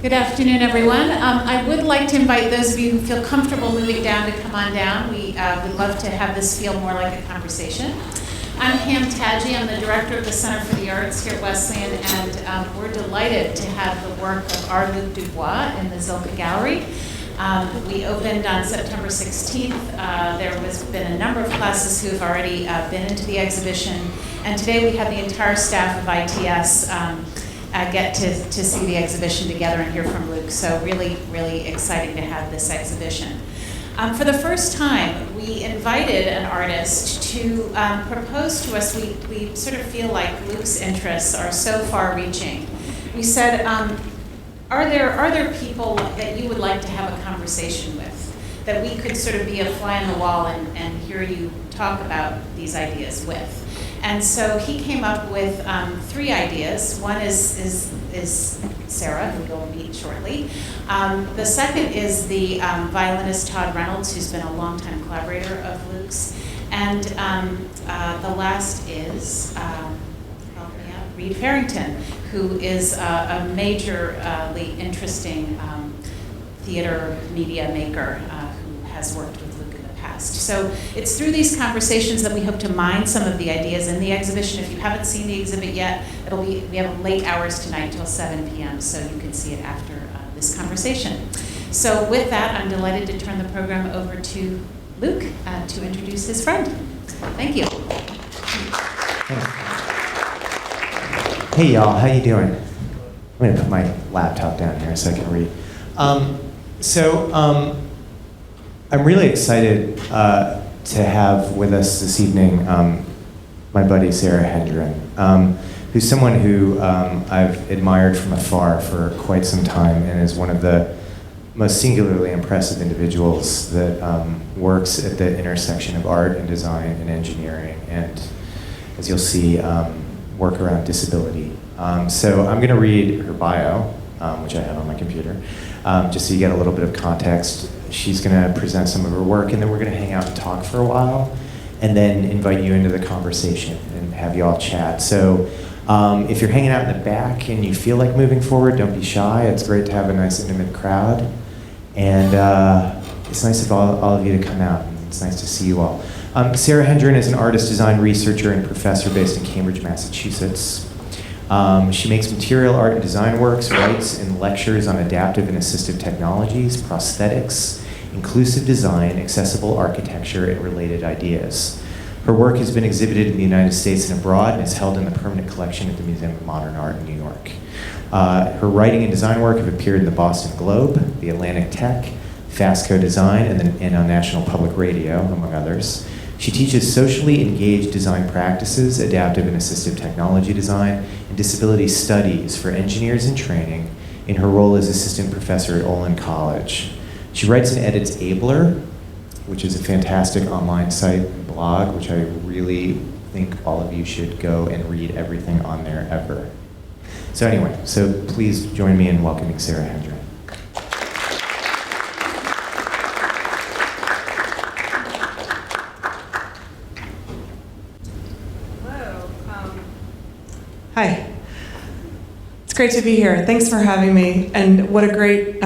Good afternoon, everyone. I would like to invite those of you who feel comfortable moving down to come on down. We would love to have this feel more like a conversation. I'm Pam Tadji. I'm the director of the Center for the Arts here at Wesleyan, and we're delighted to have the work of R Luke Dubois in the Zilka Gallery. We opened on September 16th. There has been a number of classes who have already been into the exhibition, and today we have the entire staff of ITS get to see the exhibition together and hear from Luke. So really, really exciting to have this exhibition. For the first time, we invited an artist to propose to us. We sort of feel like Luke's interests are so far-reaching. We said, are there people that you would like to have a conversation with, that we could sort of be a fly on the wall and hear you talk about these ideas with? And so he came up with 3 ideas. One is Sara, who you'll meet shortly. The second is the violinist Todd Reynolds, who's been a longtime collaborator of Luke's. And the last is Reed Farrington, who is a majorly interesting theater media maker who has worked with Luke in the past. So it's through these conversations that we hope to mine some of the ideas in the exhibition. If you haven't seen the exhibit yet, we have late hours tonight till 7 p.m., so you can see it after this conversation. So with that, I'm delighted to turn the program over to Luke to introduce his friend. Thank you. Hey y'all, how you doing? I'm gonna put my laptop down here so I can read. I'm really excited to have with us this evening my buddy Sara Hendren, who's someone who I've admired from afar for quite some time and is one of the most singularly impressive individuals that works at the intersection of art and design and engineering, and as you'll see, work around disability. So I'm going to read her bio, which I have on my computer, just so you get a little bit of context. She's going to present some of her work, and then we're going to hang out and talk for a while, and then invite you into the conversation and have you all chat. So if you're hanging out in the back and you feel like moving forward, don't be shy. It's great to have a nice intimate crowd, and it's nice of all of you to come out. And it's nice to see you all. Sara Hendren is an artist, design researcher, and professor based in Cambridge, Massachusetts. She makes material art and design works, writes and lectures on adaptive and assistive technologies, prosthetics, inclusive design, accessible architecture, and related ideas. Her work has been exhibited in the United States and abroad and is held in the permanent collection at the Museum of Modern Art in New York. Her writing and design work have appeared in the Boston Globe, the Atlantic Tech, Fastco Design, and on National Public Radio, among others. She teaches socially engaged design practices, adaptive and assistive technology design, and disability studies for engineers in training in her role as assistant professor at Olin College. She writes and edits Abler, which is a fantastic online site and blog, which I really think all of you should go and read everything on there ever. So anyway, so please join me in welcoming Sara Hendren. Hi. It's great to be here. Thanks for having me. And what a great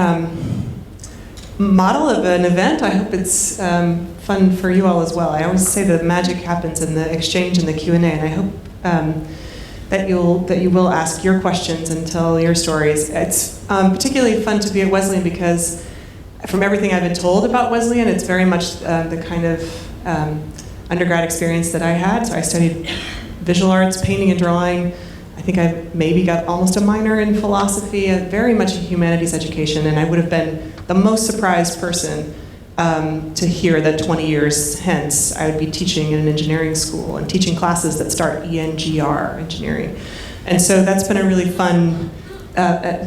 model of an event. I hope it's fun for you all as well. I always say the magic happens in the exchange and the Q&A, and I hope that you will ask your questions and tell your stories. It's particularly fun to be at Wesleyan because from everything I've been told about Wesleyan, it's very much the kind of undergrad experience that I had. So I studied visual arts, painting and drawing. I think I maybe got almost a minor in philosophy, very much a humanities education, and I would have been the most surprised person to hear that 20 years hence I would be teaching in an engineering school and teaching classes that start ENGR, engineering. And so that's been a really fun,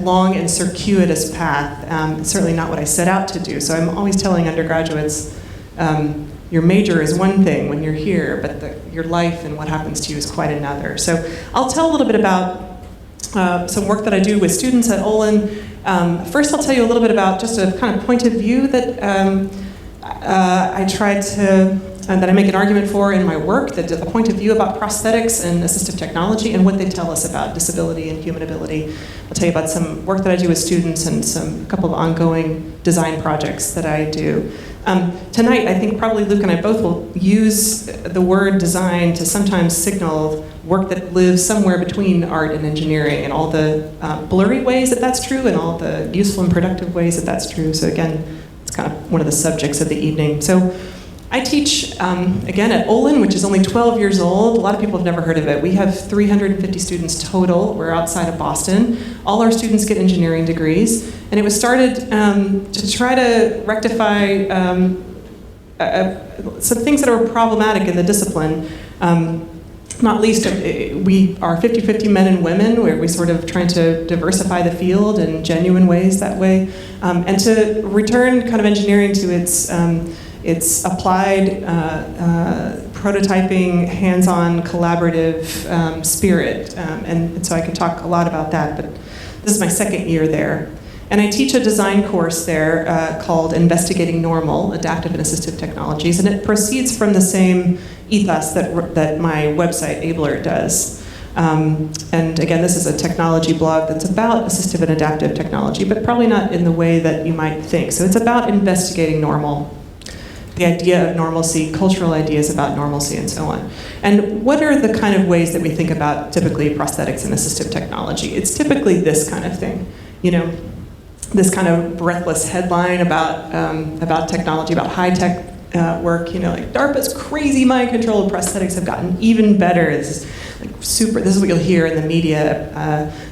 long and circuitous path. Certainly not what I set out to do. So I'm always telling undergraduates, your major is one thing when you're here, but your life and what happens to you is quite another. So I'll tell a little bit about some work that I do with students at Olin. First I'll tell you a little bit about just a kind of point of view that I tried to that I make an argument for in my work, that a point of view about prosthetics and assistive technology and what they tell us about disability and human ability. I'll tell you about some work that I do with students and a couple of ongoing design projects that I do. Tonight, I think probably Luke and I both will use the word design to sometimes signal work that lives somewhere between art and engineering, and all the blurry ways that that's true and all the useful and productive ways that that's true. So again, it's kind of one of the subjects of the evening. So I teach, again, at Olin, which is only 12 years old. A lot of people have never heard of it. We have 350 students total. We're outside of Boston. All our students get engineering degrees. And it was started to try to rectify some things that are problematic in the discipline. Not least, we are 50-50 men and women, where we sort of trying to diversify the field in genuine ways that way. And to return kind of engineering to its applied, prototyping, hands-on, collaborative spirit. And so I could talk a lot about that, but this is my second year there. And I teach a design course there called Investigating Normal, Adaptive and Assistive Technologies, and it proceeds from the same ethos that my website, Abler, does. And again, this is a technology blog that's about assistive and adaptive technology, but probably not in the way that you might think. So it's about investigating normal, the idea of normalcy, cultural ideas about normalcy, and so on. And what are the kind of ways that we think about typically prosthetics and assistive technology? It's typically this kind of thing, you know, this kind of breathless headline about technology, about high-tech work, you know, like DARPA's crazy mind control prosthetics have gotten even better. This is what you'll hear in the media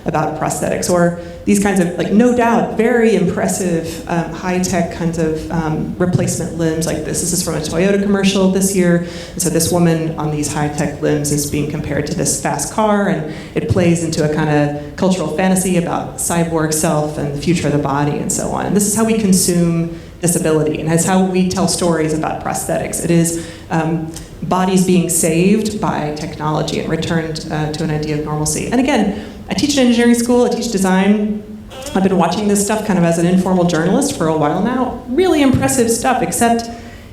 about prosthetics, or these kinds of, like, no doubt, very impressive high-tech kinds of replacement limbs like this. This is from a Toyota commercial this year. And so this woman on these high-tech limbs is being compared to this fast car, and it plays into a kind of cultural fantasy about cyborg self and the future of the body and so on. And this is how we consume disability, and that's how we tell stories about prosthetics. It is bodies being saved by technology and returned to an idea of normalcy. And again, I teach in engineering school, I teach design. I've been watching this stuff kind of as an informal journalist for a while now. Really impressive stuff, except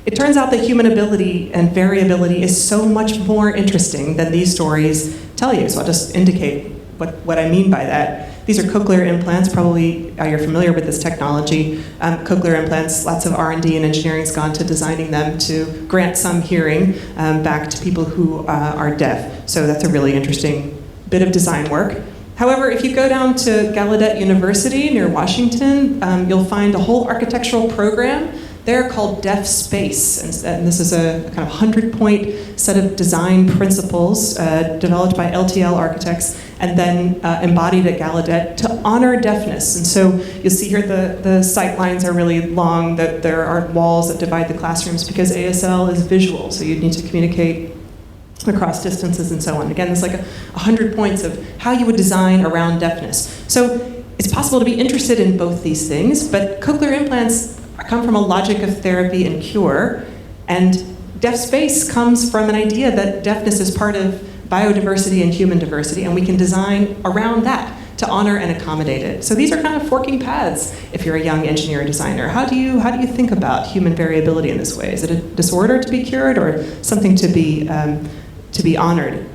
it turns out that human ability and variability is so much more interesting than these stories tell you. So I'll just indicate what I mean by that. These are cochlear implants. Probably you're familiar with this technology. Cochlear implants, lots of R&D and engineering has gone to designing them to grant some hearing back to people who are deaf. So that's a really interesting bit of design work. However, if you go down to Gallaudet University near Washington, you'll find a whole architectural program there called Deaf Space. And this is a kind of 100-point set of design principles developed by LTL architects and then embodied at Gallaudet to honor deafness. And so you'll see here the sight lines are really long, that there are walls that divide the classrooms because ASL is visual, so you need to communicate across distances and so on. Again, there's like 100 points of how you would design around deafness. So it's possible to be interested in both these things, but cochlear implants come from a logic of therapy and cure, and Deaf Space comes from an idea that deafness is part of biodiversity and human diversity, and we can design around that to honor and accommodate it. So these are kind of forking paths if you're a young engineer or designer. How do you think about human variability in this way? Is it a disorder to be cured or something to be honored?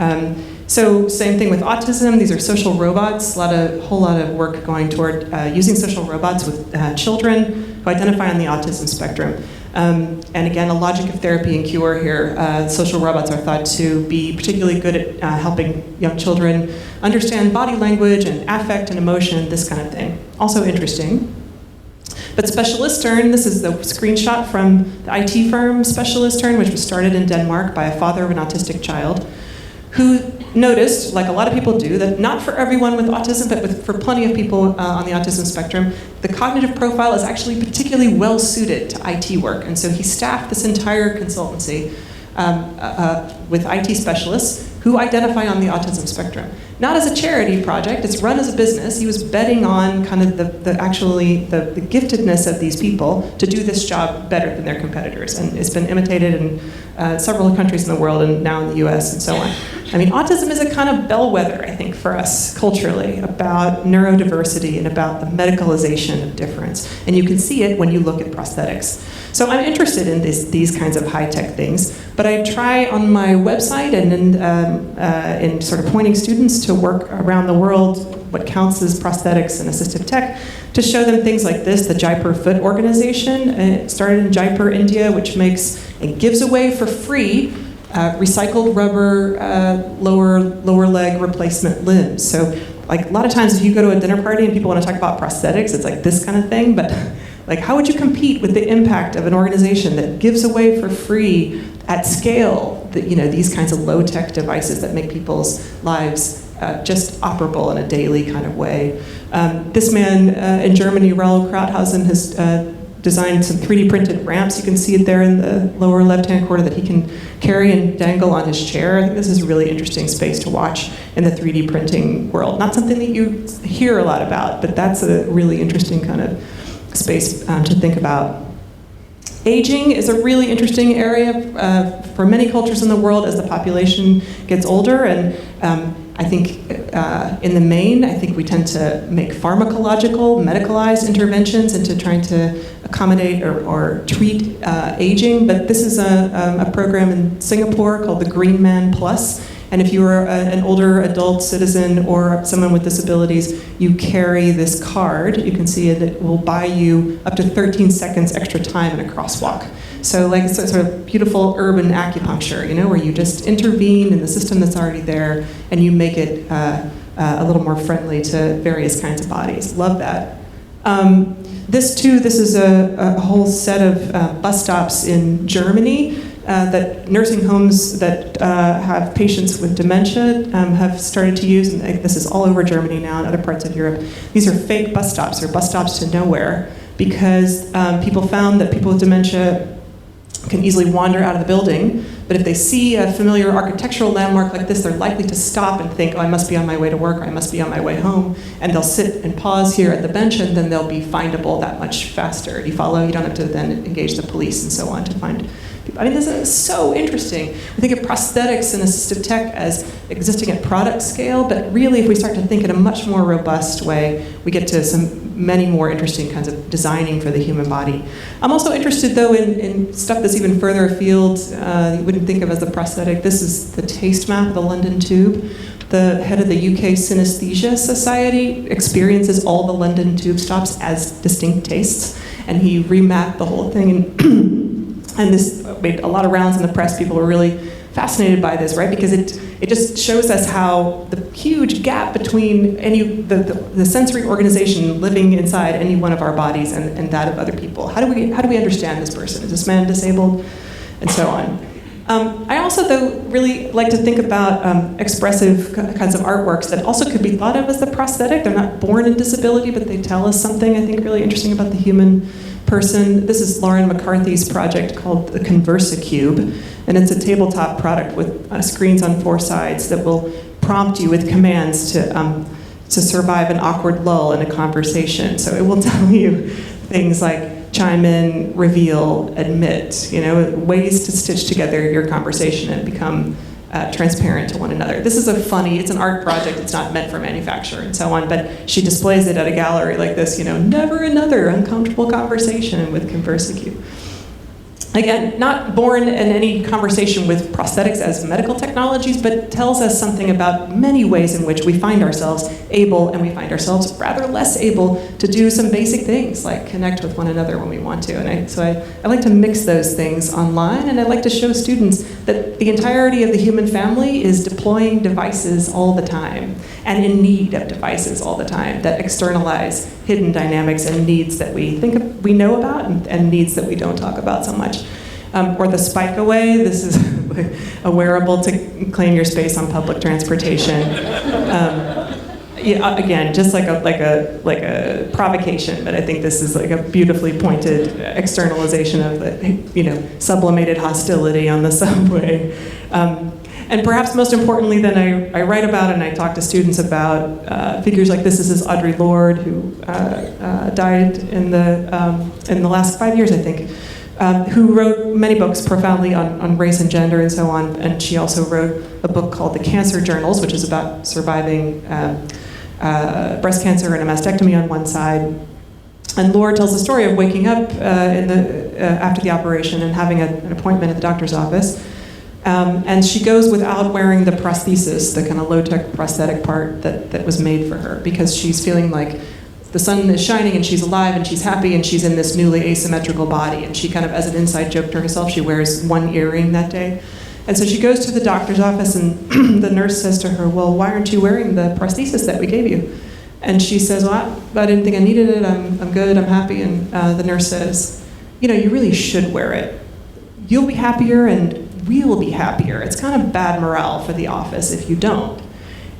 So same thing with autism. These are social robots. A whole lot of work going toward using social robots with children who identify on the autism spectrum. And again, a logic of therapy and cure here. Social robots are thought to be particularly good at helping young children understand body language and affect and emotion, this kind of thing. Also interesting. But Specialisterne, this is the screenshot from the IT firm Specialisterne, which was started in Denmark by a father of an autistic child, who noticed, like a lot of people do, that not for everyone with autism, but for plenty of people on the autism spectrum, the cognitive profile is actually particularly well suited to IT work. And so he staffed this entire consultancy with IT specialists who identify on the autism spectrum. Not as a charity project, it's run as a business. He was betting on kind of the giftedness of these people to do this job better than their competitors. And it's been imitated in several countries in the world and now in the US and so on. I mean, autism is a kind of bellwether, I think, for us culturally about neurodiversity and about the medicalization of difference. And you can see it when you look at prosthetics. So I'm interested in these kinds of high-tech things, but I try on my website and in sort of pointing students to work around the world, what counts as prosthetics and assistive tech, to show them things like this, the Jaipur Foot Organization. It started in Jaipur, India, which makes and gives away for free recycled rubber lower leg replacement limbs. So like a lot of times if you go to a dinner party and people want to talk about prosthetics, it's like this kind of thing, but like how would you compete with the impact of an organization that gives away for free at scale these kinds of low-tech devices that make people's lives just operable in a daily kind of way. This man in Germany, Raoul Krauthausen, has designed some 3D printed ramps. You can see it there in the lower left-hand corner that he can carry and dangle on his chair. I think this is a really interesting space to watch in the 3D printing world. Not something that you hear a lot about, but that's a really interesting kind of space to think about. Aging is a really interesting area for many cultures in the world as the population gets older, and I think in the main, I think we tend to make pharmacological, medicalized interventions into trying to accommodate or treat aging, but this is a program in Singapore called the Green Man Plus. And if you are an older adult citizen or someone with disabilities, you carry this card. You can see it will buy you up to 13 seconds extra time in a crosswalk. So like it's a sort of beautiful urban acupuncture, where you just intervene in the system that's already there and you make it a little more friendly to various kinds of bodies. Love that. This is a whole set of bus stops in Germany that nursing homes that have patients with dementia have started to use, and this is all over Germany now and other parts of Europe. These are fake bus stops, or bus stops to nowhere, because people found that people with dementia can easily wander out of the building, but if they see a familiar architectural landmark like this, they're likely to stop and think, oh, I must be on my way to work, or I must be on my way home, and they'll sit and pause here at the bench, and then they'll be findable that much faster. Do you follow? You don't have to then engage the police and so on to find people. I mean, this is so interesting. We think of prosthetics and assistive tech as existing at product scale, but really if we start to think in a much more robust way, we get to many more interesting kinds of designing for the human body. I'm also interested, though, in stuff that's even further afield. You wouldn't think of as a prosthetic. This is the taste map of the London Tube. The head of the UK Synesthesia Society experiences all the London Tube stops as distinct tastes, and he remapped the whole thing. And this made a lot of rounds in the press. People were really fascinated by this, right? Because it just shows us how the huge gap between the sensory organization living inside any one of our bodies and that of other people. How do we understand this person? Is this man disabled? And so on. I also, though, really like to think about expressive kinds of artworks that also could be thought of as the prosthetic. They're not born in disability, but they tell us something, I think, really interesting about the human person. This is Lauren McCarthy's project called the ConversaCube, and it's a tabletop product with screens on 4 sides that will prompt you with commands to survive an awkward lull in a conversation. So it will tell you things like chime in, reveal, admit, ways to stitch together your conversation and become transparent to one another. This is it's an art project, it's not meant for manufacture and so on, but she displays it at a gallery like this, never another uncomfortable conversation with ConversaCube. Again, not born in any conversation with prosthetics as medical technologies, but tells us something about many ways in which we find ourselves able, and we find ourselves rather less able to do some basic things like connect with one another when we want to. And I like to mix those things online, and I like to show students that the entirety of the human family is deploying devices all the time, and in need of devices all the time that externalize hidden dynamics and needs that we know about and needs that we don't talk about so much. Or the Spike Away. This is a wearable to claim your space on public transportation. Again, just like a provocation, but I think this is like a beautifully pointed externalization of the sublimated hostility on the subway. And perhaps most importantly, then I write about and I talk to students about figures like this. This is Audrey Lorde, who died in the last 5 years, I think, who wrote many books profoundly on race and gender and so on. And she also wrote a book called The Cancer Journals, which is about surviving breast cancer and a mastectomy on one side. And Laura tells the story of waking up in after the operation and having an appointment at the doctor's office. And she goes without wearing the prosthesis, the kind of low-tech prosthetic part that was made for her, because she's feeling like the sun is shining and she's alive and she's happy and she's in this newly asymmetrical body. And she kind of, as an inside joke to herself, she wears one earring that day. And so she goes to the doctor's office and the nurse says to her, well, why aren't you wearing the prosthesis that we gave you? And she says, well, I didn't think I needed it. I'm good, I'm happy. And the nurse says, you really should wear it. You'll be happier and we'll be happier. It's kind of bad morale for the office if you don't.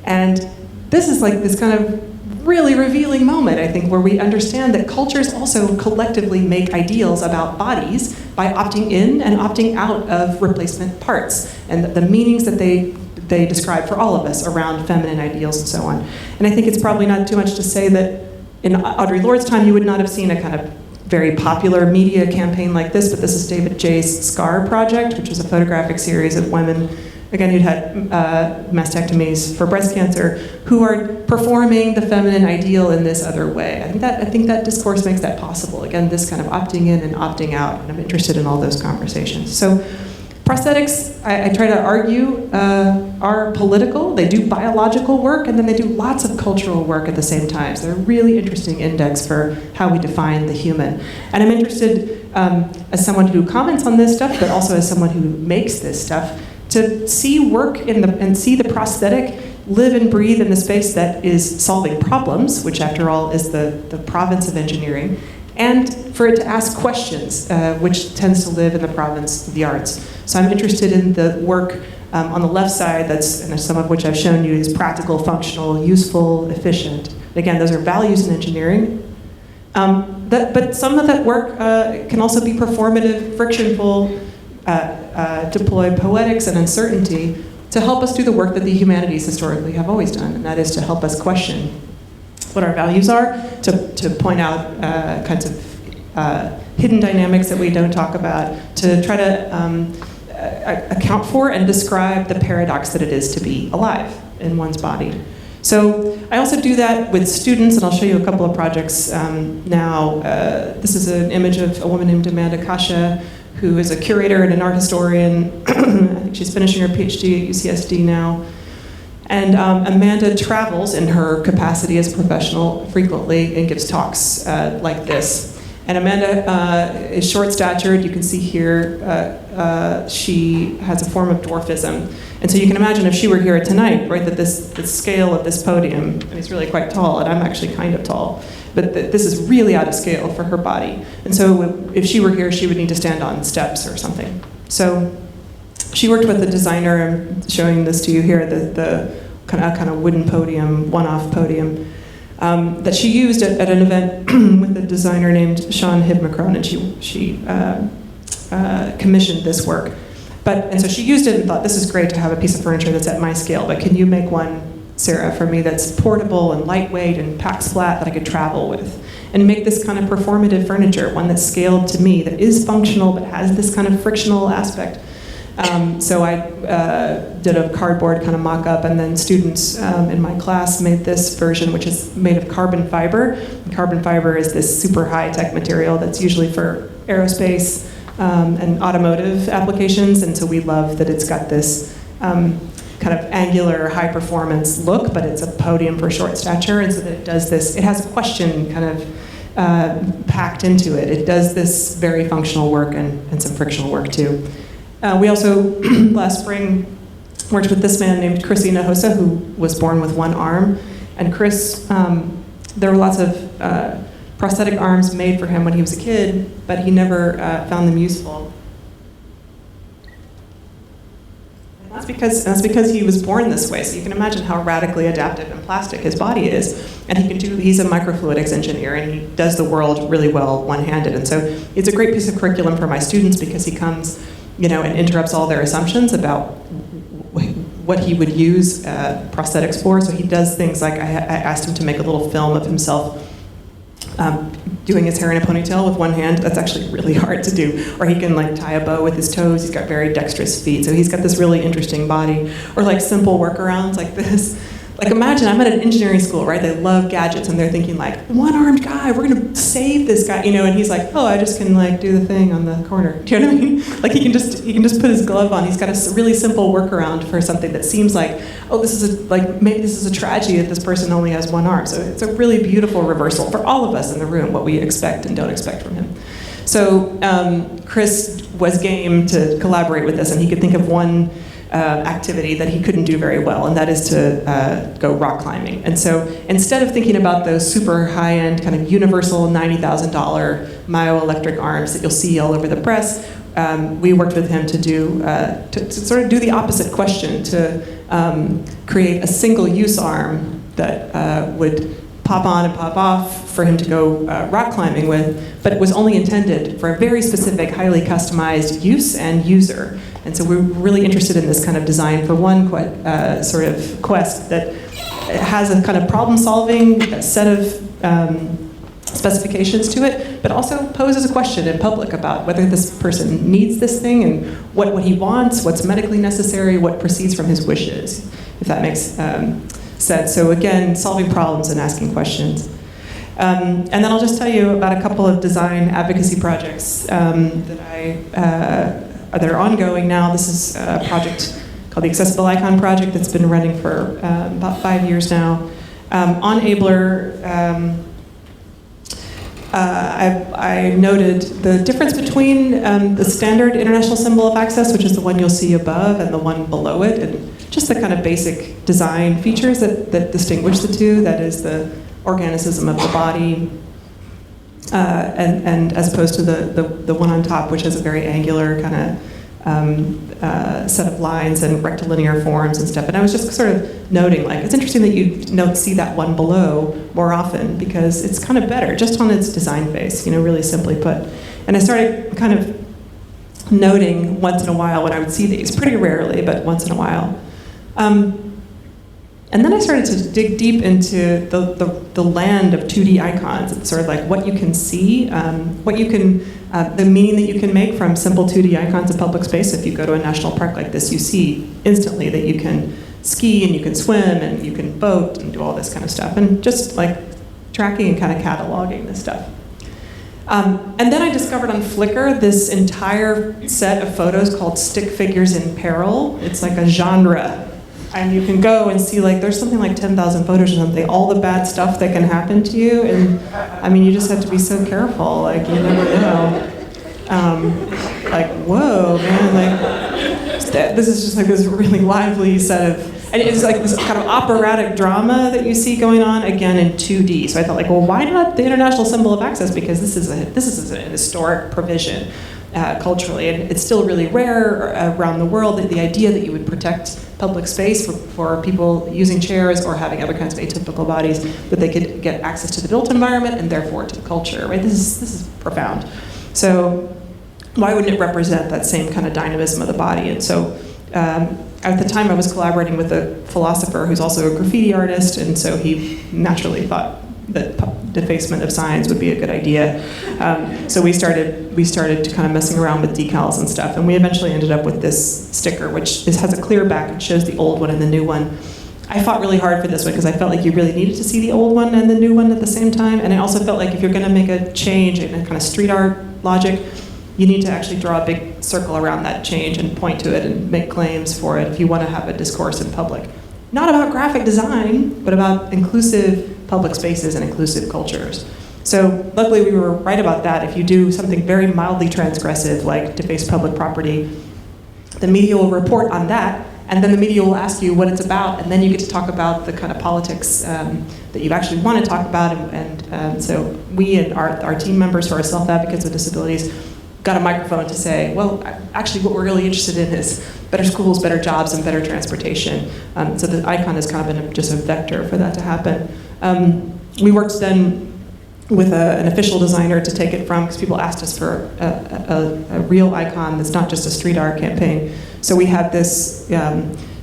And this is like this kind of really revealing moment, I think, where we understand that cultures also collectively make ideals about bodies by opting in and opting out of replacement parts and the meanings that they describe for all of us around feminine ideals and so on. And I think it's probably not too much to say that in Audrey Lorde's time, you would not have seen a kind of very popular media campaign like this, but this is David J's SCAR project, which was a photographic series of women, again, who'd had mastectomies for breast cancer, who are performing the feminine ideal in this other way. I think that discourse makes that possible. Again, this kind of opting in and opting out, and I'm interested in all those conversations. So prosthetics, I try to argue, are political. They do biological work, and then they do lots of cultural work at the same time. So they're a really interesting index for how we define the human. And I'm interested, as someone who comments on this stuff, but also as someone who makes this stuff, to see work and see the prosthetic live and breathe in the space that is solving problems, which after all is the province of engineering, and for it to ask questions, which tends to live in the province of the arts. So I'm interested in the work on the left side, and some of which I've shown you, is practical, functional, useful, efficient. Again, those are values in engineering. But some of that work can also be performative, frictionful, deploy poetics and uncertainty to help us do the work that the humanities historically have always done, and that is to help us question what our values are, to point out kinds of hidden dynamics that we don't talk about, to try to account for and describe the paradox that it is to be alive in one's body. So I also do that with students, and I'll show you a couple of projects now. This is an image of a woman named Amanda Kasha, who is a curator and an art historian. I think she's finishing her PhD at UCSD now. And Amanda travels in her capacity as a professional frequently and gives talks like this. And Amanda is short-statured. You can see here she has a form of dwarfism. And so you can imagine if she were here tonight, right, that the scale of this podium, and it's really quite tall, and I'm actually kind of tall, but this is really out of scale for her body. And so if she were here, she would need to stand on steps or something. So she worked with a designer, I'm showing this to you here, the kind of wooden podium, one-off podium, that she used at an event with a designer named Sean Hibmacron, and she commissioned this work. And so she used it and thought, this is great to have a piece of furniture that's at my scale, but can you make one, Sarah, for me that's portable and lightweight and packs flat that I could travel with? And make this kind of performative furniture, one that's scaled to me, that is functional but has this kind of frictional aspect. So I did a cardboard kind of mock-up, and then students in my class made this version, which is made of carbon fiber. And carbon fiber is this super high-tech material that's usually for aerospace and automotive applications, and so we love that it's got this kind of angular, high-performance look, but it's a podium for short stature, and so that it does this, it has a question kind of packed into it. It does this very functional work and some frictional work, too. We also, last spring, worked with this man named Chris Hinojosa, who was born with one arm. And Chris, there were lots of prosthetic arms made for him when he was a kid, but he never found them useful. And that's because he was born this way. So you can imagine how radically adaptive and plastic his body is. And he's a microfluidics engineer, and he does the world really well one-handed. And so it's a great piece of curriculum for my students because he comes, and interrupts all their assumptions about what he would use prosthetics for. So he does things like, I asked him to make a little film of himself doing his hair in a ponytail with one hand. That's actually really hard to do. Or he can tie a bow with his toes. He's got very dexterous feet. So he's got this really interesting body. Or simple workarounds like this. like imagine I'm at an engineering school, right? They love gadgets and they're thinking like, one-armed guy, we're gonna save this guy, you know, and he's like, oh, I just can like do the thing on the corner. Do you know what I mean? Like he can just put his glove on. He's got a really simple workaround for something that seems like, oh, maybe this is a tragedy that this person only has one arm. So it's a really beautiful reversal for all of us in the room, what we expect and don't expect from him. So Chris was game to collaborate with us, and he could think of one activity that he couldn't do very well, and that is to go rock climbing. And so instead of thinking about those super high-end kind of universal $90,000 myoelectric arms that you'll see all over the press, we worked with him to sort of do the opposite question, to create a single-use arm that would pop on and pop off for him to go rock climbing with, but it was only intended for a very specific, highly customized use and user. And so we're really interested in this kind of design for one sort of quest that has a kind of problem-solving set of specifications to it, but also poses a question in public about whether this person needs this thing and what he wants, what's medically necessary, what proceeds from his wishes, if that makes sense. So again, solving problems and asking questions. And then I'll just tell you about a couple of design advocacy projects that are ongoing now. This is a project called the Accessible Icon Project that's been running for about 5 years now. On Abler, I noted the difference between the standard international symbol of access, which is the one you'll see above, and the one below it, and just the kind of basic design features that distinguish the two. That is the organicism of the body, and as opposed to the one on top, which has a very angular kind of set of lines and rectilinear forms and stuff. And I was just sort of noting, like, it's interesting that you don't see that one below more often, because it's kind of better just on its design base, really simply put. And I started kind of noting once in a while when I would see these, pretty rarely, but once in a while. And then I started to dig deep into the land of 2D icons. It's sort of like what you can see, the meaning that you can make from simple 2D icons of public space. If you go to a national park like this, you see instantly that you can ski and you can swim and you can boat and do all this kind of stuff. And just like tracking and kind of cataloging this stuff. And then I discovered on Flickr this entire set of photos called Stick Figures in Peril. It's like a genre. And you can go and see, like, there's something like 10,000 photos or something, all the bad stuff that can happen to you. And I mean, you just have to be so careful, like, you never know. Like, whoa, man, like, this is just like this really lively set of, and it's like this kind of operatic drama that you see going on, again, in 2D. So I thought, like, well, why not the international symbol of access? Because this is a historic provision culturally, and it's still really rare around the world, that the idea that you would protect public space for people using chairs or having other kinds of atypical bodies, that they could get access to the built environment and therefore to the culture, right? This is profound. So why wouldn't it represent that same kind of dynamism of the body? And so at the time I was collaborating with a philosopher who's also a graffiti artist, and so he naturally thought that defacement of signs would be a good idea. So we started to kind of messing around with decals and stuff, and we eventually ended up with this sticker, which has a clear back and shows the old one and the new one. I fought really hard for this one because I felt like you really needed to see the old one and the new one at the same time, and I also felt like if you're going to make a change in a kind of street art logic, you need to actually draw a big circle around that change and point to it and make claims for it if you want to have a discourse in public. Not about graphic design, but about inclusive public spaces and inclusive cultures. So luckily we were right about that. If you do something very mildly transgressive, like deface public property, the media will report on that, and then the media will ask you what it's about, and then you get to talk about the kind of politics that you actually want to talk about. And so we and our team members who are self-advocates with disabilities got a microphone to say, well, actually what we're really interested in is better schools, better jobs, and better transportation. So the icon has kind of been just a vector for that to happen. We worked then with an official designer to take it from, because people asked us for a real icon that's not just a street art campaign. So we had this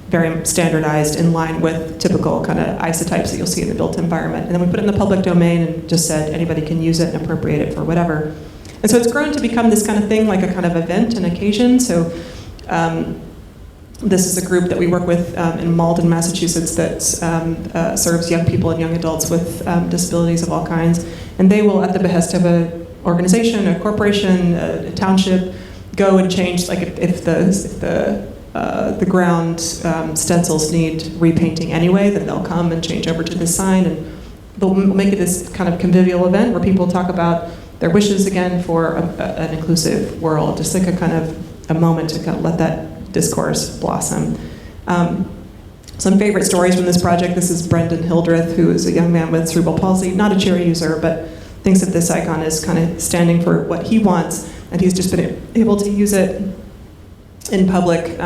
very standardized, in line with typical kind of isotypes that you'll see in the built environment. And then we put it in the public domain and just said anybody can use it and appropriate it for whatever. And so it's grown to become this kind of thing, like a kind of event and occasion. So This is a group that we work with in Malden, Massachusetts, that serves young people and young adults with disabilities of all kinds. And they will, at the behest of an organization, a corporation, a township, go and change, like if the ground stencils need repainting anyway, then they'll come and change over to this sign, and they'll make it this kind of convivial event where people talk about their wishes again for an inclusive world, just like a kind of a moment to kind of let that discourse blossom. Some favorite stories from this project. This is Brendan Hildreth, who is a young man with cerebral palsy, not a chair user, but thinks that this icon is kind of standing for what he wants, and he's just been able to use it in public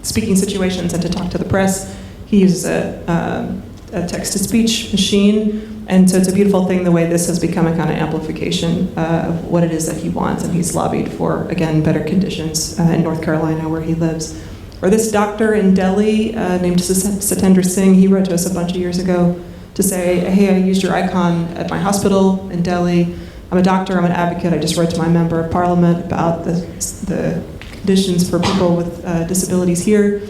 speaking situations and to talk to the press. He uses a text-to-speech machine, and so it's a beautiful thing the way this has become a kind of amplification of what it is that he wants, and he's lobbied for, again, better conditions in North Carolina where he lives. Or this doctor in Delhi named Satendra Singh, he wrote to us a bunch of years ago to say, hey, I used your icon at my hospital in Delhi. I'm a doctor, I'm an advocate. I just wrote to my member of parliament about the conditions for people with disabilities here.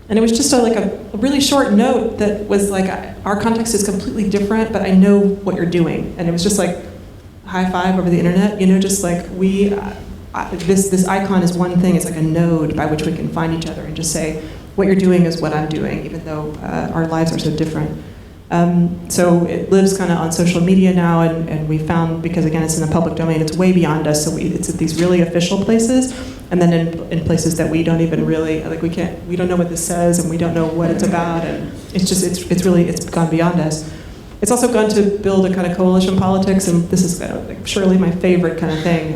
And it was just like a really short note that was like, our context is completely different, but I know what you're doing. And it was just like high five over the internet, you know, just like this icon is one thing, it's like a node by which we can find each other and just say, what you're doing is what I'm doing, even though our lives are so different. So it lives kind of on social media now, and we found, because again, it's in the public domain, it's way beyond us, so it's at these really official places, and then in places that we don't even really, like we don't know what this says, and we don't know what it's about, and it's gone beyond us. It's also gone to build a kind of coalition politics, and this is surely my favorite kind of thing,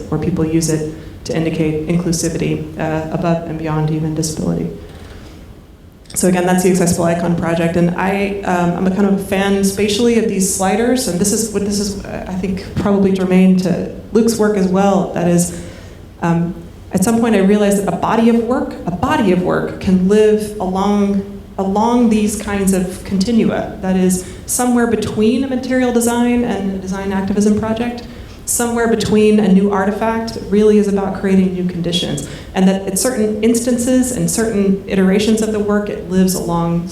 where people use it to indicate inclusivity above and beyond even disability. So again, that's the Accessible Icon Project, and I'm a kind of a fan spatially of these sliders, and this is I think probably germane to Luke's work as well. That is, at some point I realized that a body of work can live along these kinds of continua. That is, somewhere between a material design and a design activism project, somewhere between a new artifact that really is about creating new conditions, and that at certain instances and certain iterations of the work, it lives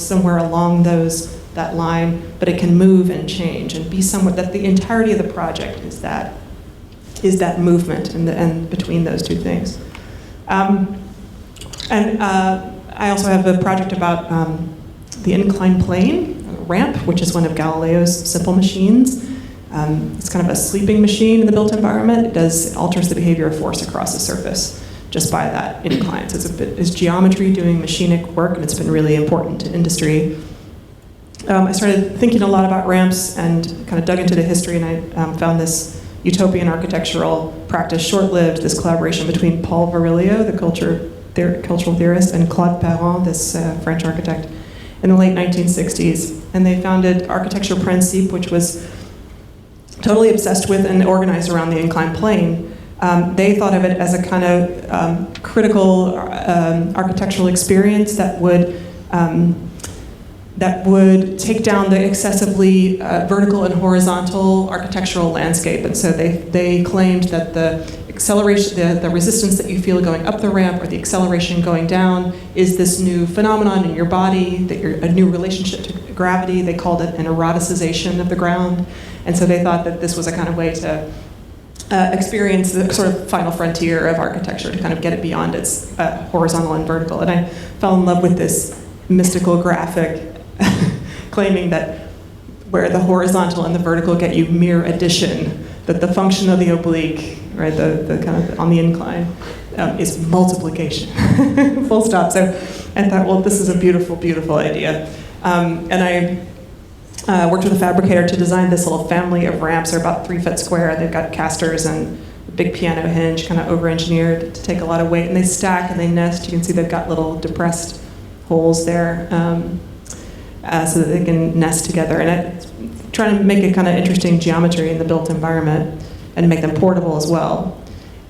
somewhere along that line, but it can move and change and be somewhere that the entirety of the project is that movement and between those two things. I also have a project about the inclined plane, ramp, which is one of Galileo's simple machines. It's kind of a sleeping machine in the built environment. It alters the behavior of force across the surface just by that incline. So it's geometry doing machinic work, and it's been really important to industry. I started thinking a lot about ramps and kind of dug into the history, and I found this utopian architectural practice, short-lived, this collaboration between Paul Virilio, the cultural theorist, and Claude Perrin, this French architect, in the late 1960s. And they founded Architecture Principe, which was totally obsessed with and organized around the inclined plane. They thought of it as a kind of critical architectural experience that would take down the excessively vertical and horizontal architectural landscape. And so they claimed that the acceleration, the resistance that you feel going up the ramp or the acceleration going down is this new phenomenon in your body, a new relationship to gravity. They called it an eroticization of the ground. And so they thought that this was a kind of way to experience the sort of final frontier of architecture, to kind of get it beyond its horizontal and vertical. And I fell in love with this mystical graphic claiming that where the horizontal and the vertical get you mere addition, that the function of the oblique, right, the kind of on the incline, is multiplication, full stop. So I thought, well, this is a beautiful, beautiful idea. And I worked with a fabricator to design this little family of ramps. They're about 3 foot square. They've got casters and a big piano hinge, kind of over-engineered to take a lot of weight. And they stack and they nest. You can see they've got little depressed holes there so that they can nest together. And I try to make a kind of interesting geometry in the built environment and make them portable as well.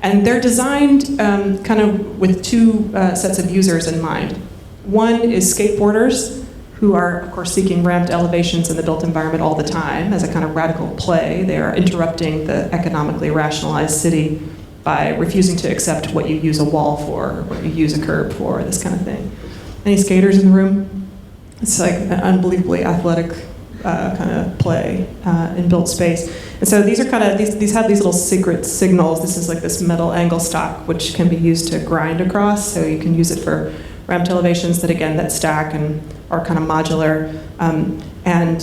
And they're designed kind of with two sets of users in mind. One is skateboarders, who are, of course, seeking ramped elevations in the built environment all the time as a kind of radical play. They are interrupting the economically rationalized city by refusing to accept what you use a wall for, or what you use a curb for, this kind of thing. Any skaters in the room? It's like an unbelievably athletic kind of play in built space. And so these are kind of, these have these little secret signals. This is like this metal angle stock, which can be used to grind across. So you can use it for ramped elevations that, again, that stack and are kind of modular. And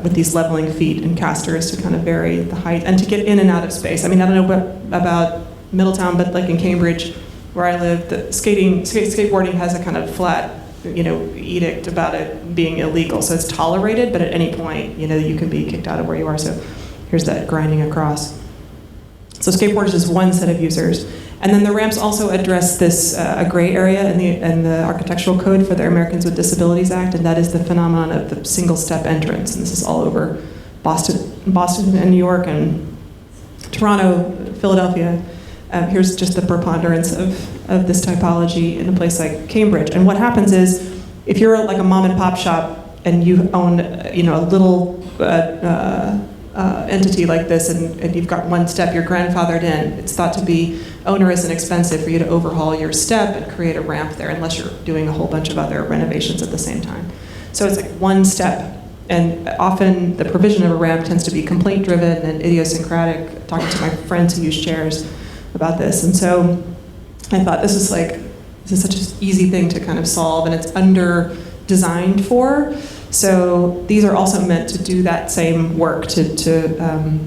with these leveling feet and casters to kind of vary the height and to get in and out of space. I mean, I don't know about Middletown, but like in Cambridge, where I live, the skateboarding has a kind of flat, edict about it being illegal. So it's tolerated, but at any point, you can be kicked out of where you are. So here's that grinding across. So skateboarders is one set of users. And then the ramps also address this a gray area in the architectural code for the Americans with Disabilities Act, and that is the phenomenon of the single-step entrance. And this is all over Boston and New York and Toronto, Philadelphia. Here's just the preponderance of this typology in a place like Cambridge. And what happens is, if you're like a mom and pop shop and you own, a little entity like this, and you've got one step, you're grandfathered in, it's thought to be onerous and expensive for you to overhaul your step and create a ramp there, unless you're doing a whole bunch of other renovations at the same time. So it's like one step. And often the provision of a ramp tends to be complaint-driven and idiosyncratic. Talking to my friends who use chairs about this. And so I thought this is such an easy thing to kind of solve, and it's under-designed for. So these are also meant to do that same work to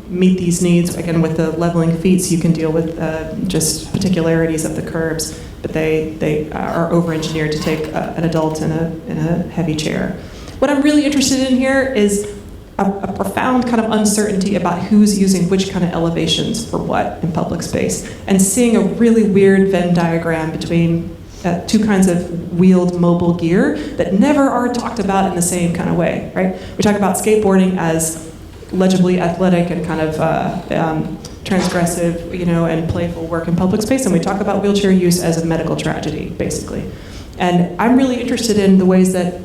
meet these needs, again, with the leveling feet, so you can deal with just particularities of the curbs, but they are over-engineered to take an adult in a heavy chair. What I'm really interested in here is a profound kind of uncertainty about who's using which kind of elevations for what in public space, and seeing a really weird Venn diagram between two kinds of wheeled mobile gear that never are talked about in the same kind of way, right? We talk about skateboarding as legibly athletic and kind of transgressive, and playful work in public space, and we talk about wheelchair use as a medical tragedy, basically. And I'm really interested in the ways that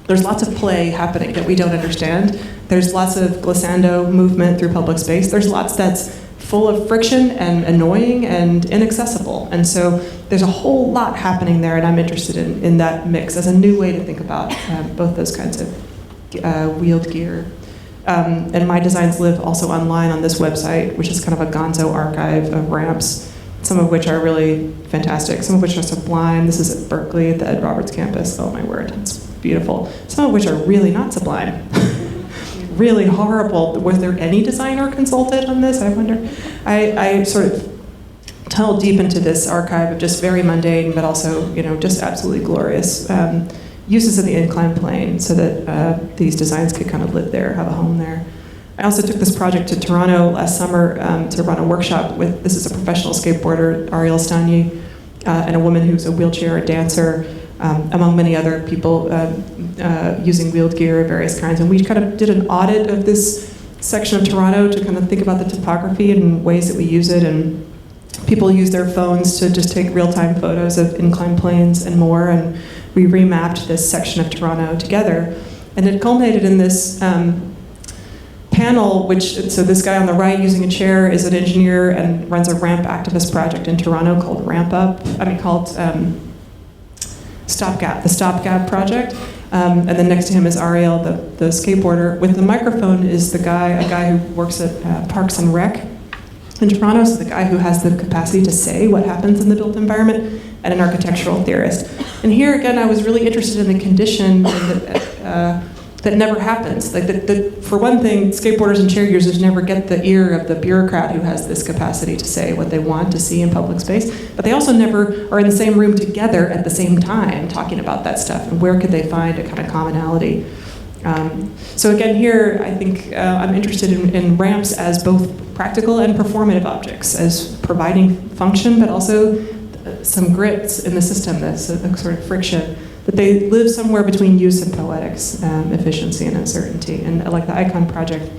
there's lots of play happening that we don't understand. There's lots of glissando movement through public space. There's lots that's full of friction and annoying and inaccessible. And so there's a whole lot happening there, and I'm interested in that mix as a new way to think about both those kinds of wheeled gear. And my designs live also online on this website, which is kind of a gonzo archive of ramps, some of which are really fantastic, some of which are sublime. This is at Berkeley, at the Ed Roberts campus. Oh my word, it's beautiful. Some of which are really not sublime. Really horrible. Was there any designer consulted on this? I wonder. I sort of tunneled deep into this archive of just very mundane, but also, just absolutely glorious uses of the inclined plane, so that these designs could kind of live there, have a home there. I also took this project to Toronto last summer to run a workshop with, this is a professional skateboarder, Ariel Stagny, and a woman who's a wheelchair dancer, among many other people using wheeled gear of various kinds. And we kind of did an audit of this section of Toronto to kind of think about the topography and ways that we use it. And people use their phones to just take real-time photos of inclined planes and more. And we remapped this section of Toronto together. And it culminated in this panel, so this guy on the right using a chair is an engineer and runs a ramp activist project in Toronto called Stopgap, the Stopgap project. And then next to him is Ariel, the skateboarder. With the microphone is a guy who works at Parks and Rec in Toronto, so the guy who has the capacity to say what happens in the built environment, and an architectural theorist. And here again, I was really interested in the condition that never happens. Like for one thing, skateboarders and chair users never get the ear of the bureaucrat who has this capacity to say what they want to see in public space, but they also never are in the same room together at the same time talking about that stuff, and where could they find a kind of commonality. So again, here, I think I'm interested in ramps as both practical and performative objects, as providing function, but also some grits in the system, that's a sort of friction, that they live somewhere between use and poetics, efficiency and uncertainty. And like the Icon project,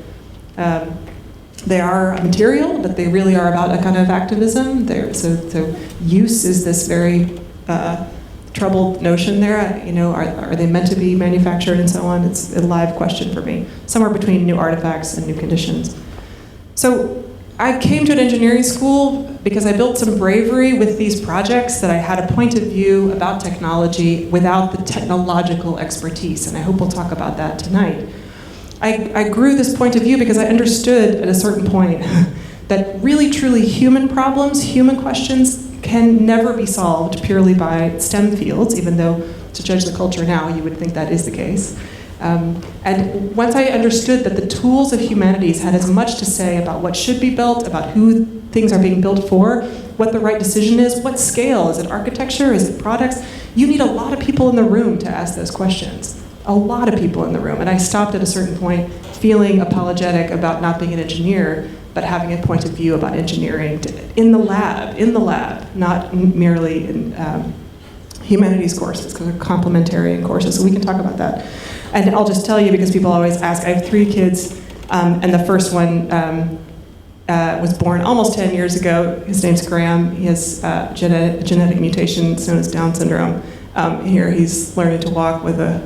they are a material, but they really are about a kind of activism. So use is this very troubled notion there. Are they meant to be manufactured and so on? It's a live question for me. Somewhere between new artifacts and new conditions. So I came to an engineering school because I built some bravery with these projects that I had a point of view about technology without the technological expertise, and I hope we'll talk about that tonight. I grew this point of view because I understood at a certain point that really truly human problems, human questions, can never be solved purely by STEM fields, even though to judge the culture now, you would think that is the case. And once I understood that the tools of humanities had as much to say about what should be built, about who things are being built for, what the right decision is, what scale, is it architecture, is it products? You need a lot of people in the room to ask those questions. A lot of people in the room. And I stopped at a certain point feeling apologetic about not being an engineer, but having a point of view about engineering in the lab, not merely in humanities courses, because they're complementary courses, so we can talk about that. And I'll just tell you, because people always ask, I have 3 kids, and the first one was born almost 10 years ago. His name's Graham. He has genetic mutation known as Down syndrome. Here he's learning to walk with a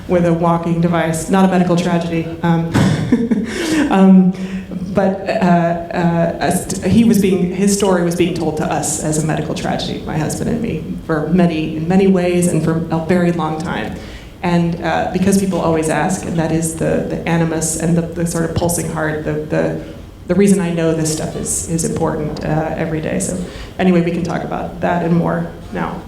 with a walking device, not a medical tragedy. But his story was being told to us as a medical tragedy, my husband and me, in many ways and for a very long time. And because people always ask, and that is the animus and the sort of pulsing heart, the reason I know this stuff is important every day. So anyway, we can talk about that and more now.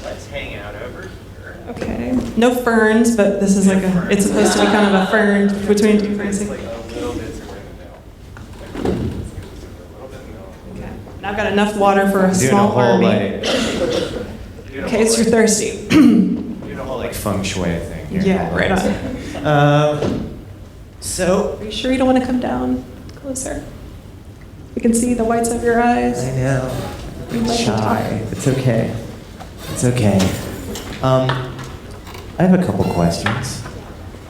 Let's hang out over here. Okay. No ferns, but this is it's supposed to be kind of a fern between two ferns. Like a little bit of milk. Okay. And I've got enough water for a small army. Okay, it's you're thirsty. Doing a whole feng shui thing here. Yeah, right on. So. Are you sure you don't want to come down closer? We can see the whites of your eyes. I know. I'm shy. It's okay. It's okay. I have a couple questions,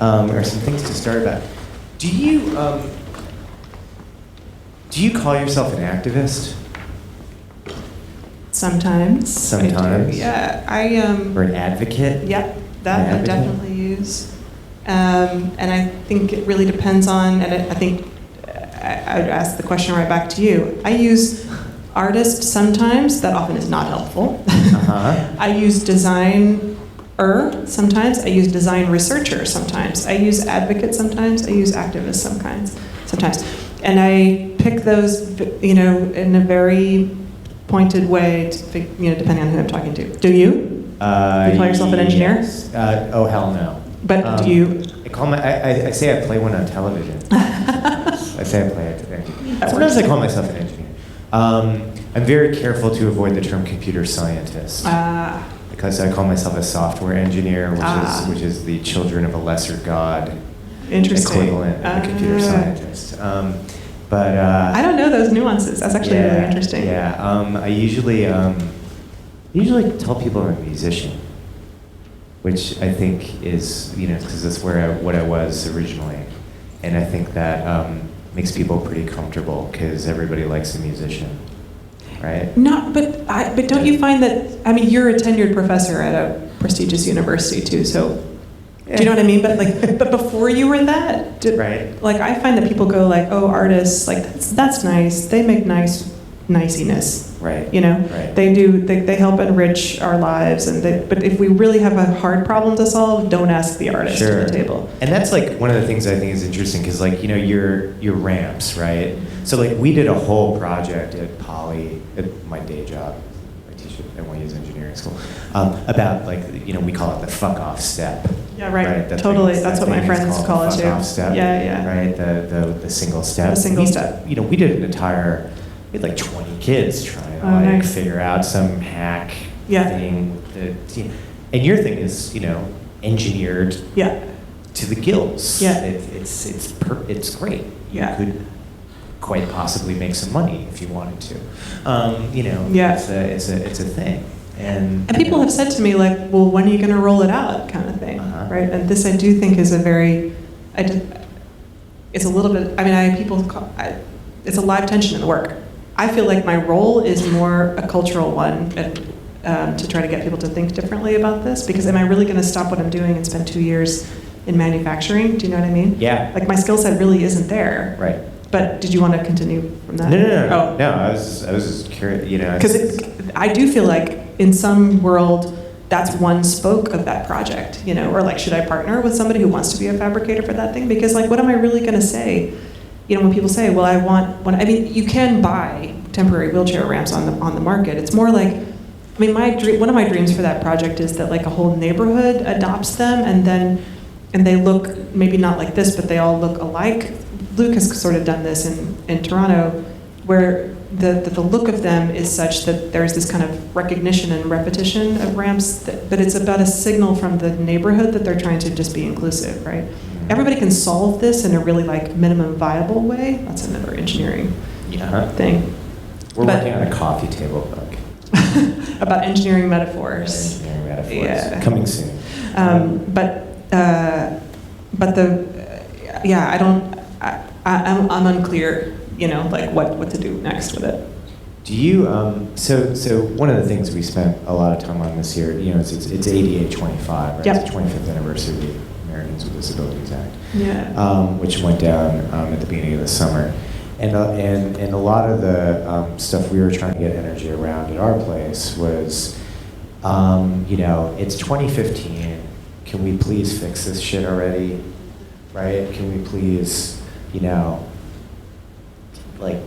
or some things to start about. Do you call yourself an activist? Sometimes. Sometimes. Yeah, Or an advocate? Yeah, that I definitely use, and I think it really depends on. And I think I'd ask the question right back to you. I use artist sometimes. That often is not helpful. I use designer sometimes. I use design researcher sometimes. I use advocate sometimes. I use activist sometimes. And I pick those, in a very pointed way, depending on who I'm talking to. Do you? You call yourself an engineer? Yes. Oh, hell no. But do you? I say I play one on television. I say I play it. Sometimes I call myself an engineer. I'm very careful to avoid the term computer scientist. Because I call myself a software engineer, which is the children of a lesser god equivalent of a computer scientist. But I don't know those nuances. That's actually really interesting. Yeah, I usually tell people I'm a musician, which I think is because that's what I was originally, and I think that makes people pretty comfortable because everybody likes a musician, right? But don't you find that? I mean, you're a tenured professor at a prestigious university too, so. Do you know what I mean? But before you were that, right? I find that people go oh, artists, that's nice. They make niciness, right? Right. They help enrich our lives, but if we really have a hard problem to solve, don't ask the artist at the table. And that's one of the things I think is interesting because your ramps, right? So we did a whole project at Poly, at my day job. I teach at NYU's engineering school about we call it the fuck off step. Yeah, right. Totally. That's what my friends call it too. Fuck off step. Yeah. Right. The single step. The single step. We did an entire. We had 20 kids trying to nice. figure out some hack thing. And your thing is engineered to the gills. Yeah. It's great. You could quite possibly make some money if you wanted to. It's a thing. And people have said to me well, when are you going to roll it out, kind of thing, right? And this I do think is it's a little bit. I mean, it's a live tension in the work. I feel like my role is more a cultural one, to try to get people to think differently about this? Because am I really going to stop what I'm doing and spend 2 years in manufacturing? Do you know what I mean? Yeah. Like my skill set really isn't there. Right. But did you want to continue from that? No. Oh. No, I was just curious, you know. Because I do feel like in some world, that's one spoke of that project, you know, or like, should I partner with somebody who wants to be a fabricator for that thing? Because like, what am I really going to say? You know, when people say, well, I mean, you can buy temporary wheelchair ramps on the market. It's more like, I mean, one of my dreams for that project is that like a whole neighborhood adopts them, and they look maybe not like this, but they all look alike. Luke has sort of done this in Toronto, where the look of them is such that there's this kind of recognition and repetition of ramps, but it's about a signal from the neighborhood that they're trying to just be inclusive, right? Everybody can solve this in a really like minimum viable way. That's another engineering thing. We're working on a coffee table book. About engineering metaphors. Engineering metaphors. Yeah. Coming soon. I'm unclear, you know, like what to do next with it. Do you, so one of the things we spent a lot of time on this year, you know, it's ADA 25, right? Yep. It's the 25th anniversary of the Americans with Disabilities Act, Yeah. which went down at the beginning of the summer. And a lot of the stuff we were trying to get energy around at our place was, you know, it's 2015. Can we please fix this shit already? Right? Can we please, you know, like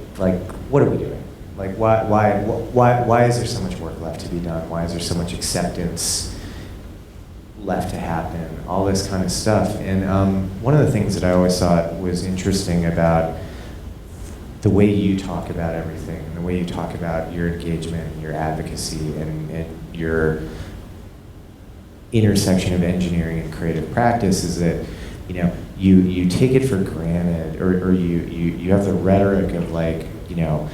what are we doing? Like why is there so much work left to be done? Why is there so much acceptance left to happen? All this kind of stuff. And one of the things that I always thought was interesting about the way you talk about everything, and the way you talk about your engagement, and your advocacy, and your intersection of engineering and creative practice is that, you know, you take it for granted, or you have the rhetoric of like, you know,